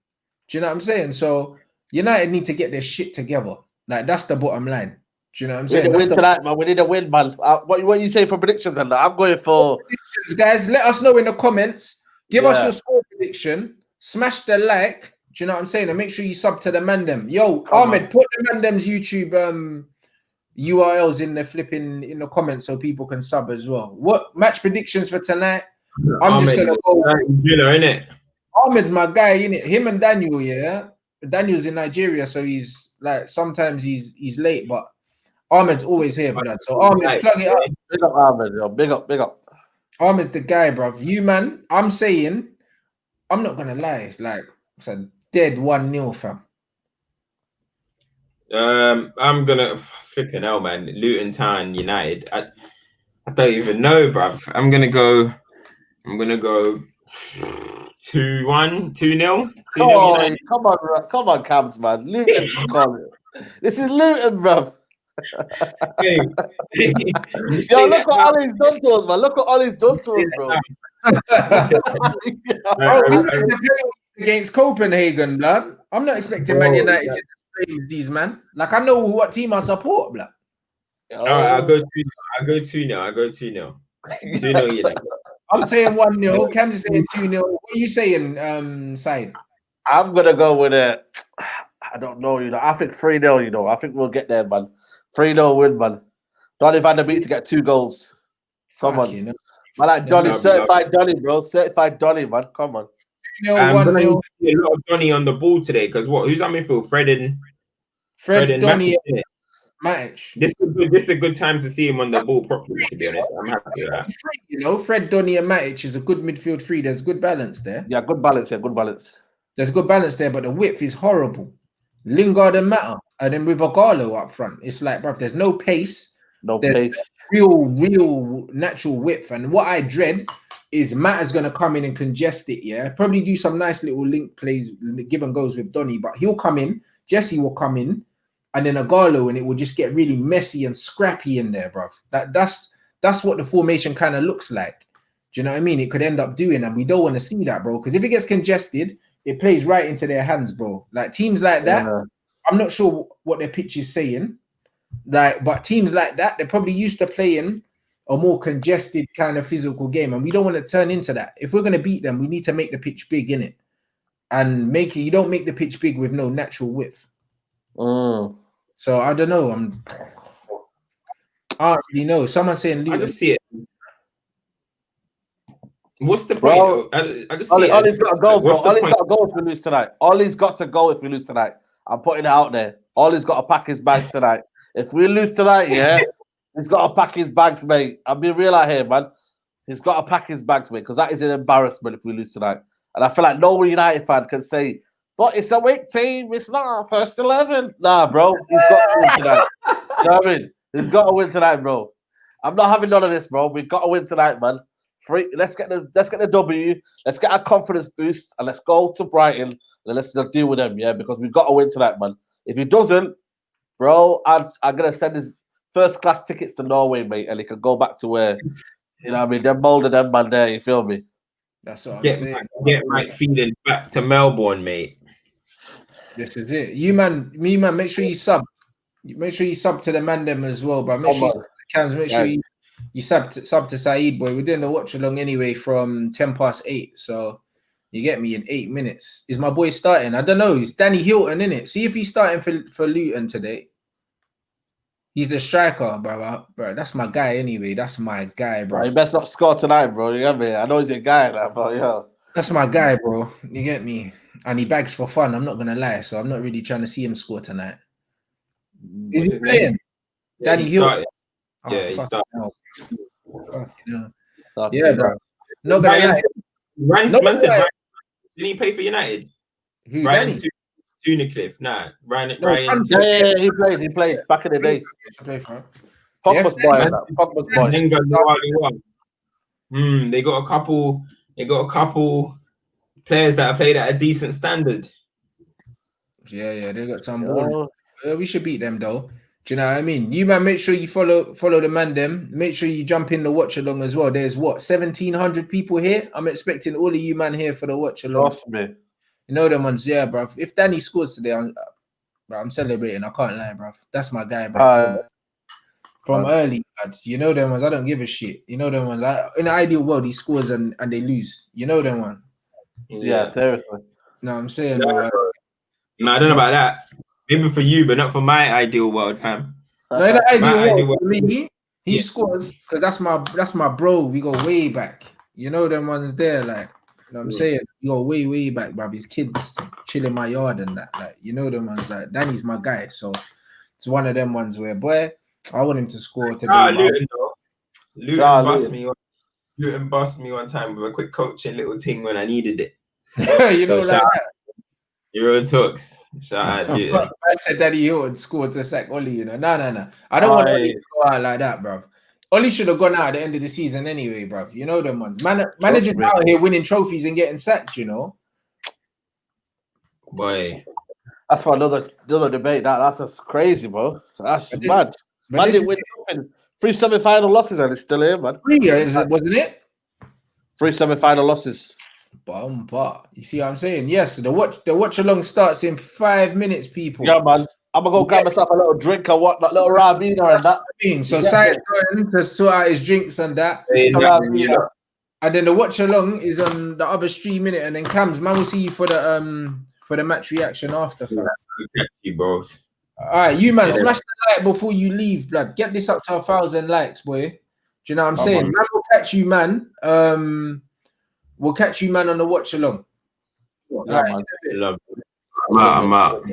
Do you know what I'm saying? So United need to get their shit together. Like that's the bottom line. Do you know what I'm saying? We need to win tonight, man. We need to win, man. What you say for predictions and that? I'm going for predictions, guys. Let us know in the comments. Give us your score prediction. Smash the like. Do you know what I'm saying? And make sure you sub to the Mandem. Yo, Ahmed, put the Mandem's YouTube URLs in the comments so people can sub as well. What match predictions for tonight? I'm just gonna go. Innit? Ahmed's my guy, innit? Him and Daniel, yeah. Daniel's in Nigeria, so he's like sometimes he's late, but Ahmed's always here, blood. So Ahmed, plug it up. Big up, Ahmed, yo. Big up. Ahmed's the guy, bro. You man, I'm saying, I'm not gonna lie, it's like it's a dead 1-0, fam. I'm gonna flipping hell, man. Luton Town United. I don't even know, bruv. I'm gonna go 2-1, 2-0. Come on, Cams, man. Luton, this is Luton, bruv. Yo, look what Ollie's done to us, man. Look what Ollie's done to us, bro. Against Copenhagen, blood. I'm not expecting Man United to play these, man. Like, I know what team I support, blood. I'll go 2-0. 2-0, you know. I'm saying 1-0. Cam's is saying 2-0. What are you saying, Saeed? I'm gonna go with it. I don't know, you know. I think 3-0, you know. I think we'll get there, man. 3-0 win, man. Donny van der Beek to get 2 goals. Come on. You know. I like Donny, certified Donny, bro. Certified Donny, man. Come on. I'm gonna see a lot of Donny on the ball today because who's on midfield? Fred and Donny, Matic. This is a good time to see him on the ball properly. To be honest, I'm happy with that. You know, Fred, Donny, and Matic is a good midfield three. There's good balance there. Yeah, good balance. Yeah, good balance. There's good balance there, but the width is horrible. Lingard and Mata, and then with Agarlo up front, it's like, bro, there's no pace. There's real natural width. And what I dread is Mata's going to come in and congest it, yeah? Probably do some nice little link plays, give and goes with Donny, but he'll come in, Jesse will come in, and then Agarlo, and it will just get really messy and scrappy in there, bro. That's what the formation kind of looks like. Do you know what I mean? It could end up doing, and we don't want to see that, bro, because if it gets congested, it plays right into their hands, bro. Like teams like that, I'm not sure what their pitch is saying, like, but teams like that, they're probably used to playing a more congested kind of physical game, and we don't want to turn into that. If we're going to beat them, we need to make the pitch big, innit? And you don't make the pitch big with no natural width. So I don't know. I don't really know. Someone saying Luton. I just see it. What's the point? Bro, I just see Ollie's got to go, bro. Ollie's got to go if we lose tonight. Ollie's got to go if we lose tonight. I'm putting it out there. Ollie's got to pack his bags tonight. If we lose tonight, yeah, he's got to pack his bags, mate. I'm being real out here, man. He's got to pack his bags, mate, because that is an embarrassment if we lose tonight. And I feel like no United fan can say, but it's a weak team. It's not our first 11. Nah, bro. He's got to win tonight. You know what I mean? He's got to win tonight, bro. I'm not having none of this, bro. We've got to win tonight, man. Let's get the W. Let's get our confidence boost, and let's go to Brighton and let's deal with them, yeah. Because we've got to win tonight, man. If he doesn't, bro, I'm gonna send his first class tickets to Norway, mate, and he can go back to where, you know what I mean? They're molded them man there. You feel me? That's what I'm saying. Get Mike feeling back to Melbourne, mate. This is it. You man, make sure you sub. Make sure you sub to the Mandem as well, but make sure you sub to Cams. Make sure you sub to Saeed, boy. We're doing the watch along anyway from 8:10. So you get me in 8 minutes. Is my boy starting? I don't know. It's Danny Hilton, innit? See if he's starting for Luton today. He's the striker, bro. Bro, that's my guy anyway. That's my guy, bro. He best not score tonight, bro. You get me? I know he's a guy, like, but yeah. That's my guy, bro. You get me? And he bags for fun. I'm not gonna lie. So I'm not really trying to see him score tonight. Is he playing? Yeah, Danny Hill. Yeah, he started. Yeah, bro. No, Rants. Didn't he play for United? Who? Ryan Danny? Tunicliffe. Nah, Ryan. Yeah, he played back in the day. Pogba's boy. Pogba's boy. They got a couple. They got a couple players that have played at a decent standard. Yeah, they got some ball. We should beat them though. Do you know what I mean? You man, make sure you follow the man them. Make sure you jump in the watch along as well. There's what 1,700 people here. I'm expecting all of you man here for the watch along. Trust me. You know them ones, yeah, bro. If Danny scores today, I'm celebrating. I can't lie, bro. That's my guy, bro. From early, lads. You know them ones. I don't give a shit. You know them ones. In the ideal world, he scores and they lose. You know them one. Yeah, seriously. No, I'm saying, bro. No, I don't know about that. Maybe for you, but not for my ideal world, fam. No, in the ideal world, for me, he scores because that's my bro. We go way back. You know them ones there, like. You know what I'm saying? You go way back, bruv. His kids chill in my yard and that. Like, you know them ones, like Danny's my guy. So it's one of them ones where, boy, I want him to score today. Luton bust me one time with a quick coaching little thing when I needed it. You know, like that. Euro talks. Shout out, Luton. I said Danny Hill scored to sack Ollie, you know. No. I don't want Ollie to go out like that, bruv. Ollie should have gone out at the end of the season anyway, bruv. You know them ones. Managers out here winning trophies and getting sacked, you know. Boy. That's for another debate. That's just crazy, bro. That's mad. Man didn't win 3 semi-final losses and it's still here, man. 3 years, wasn't it? 3 semi-final losses. But you see what I'm saying? Yes, the watch along starts in 5 minutes, people. Yeah, man. I'm gonna go grab myself a little drink or what, that little Rabina and that. So Saeed going to sort out his drinks and that. And then the watch along is on the other stream minute, and then Cams, man, will see you for the match reaction after. You bros. All right, you man, smash the like before you leave, blood. Get this up to 1,000 likes, boy. Do you know what I'm saying? Man, we'll catch you, man. We'll catch you, man, on the watch along. Yeah, man. I'm out.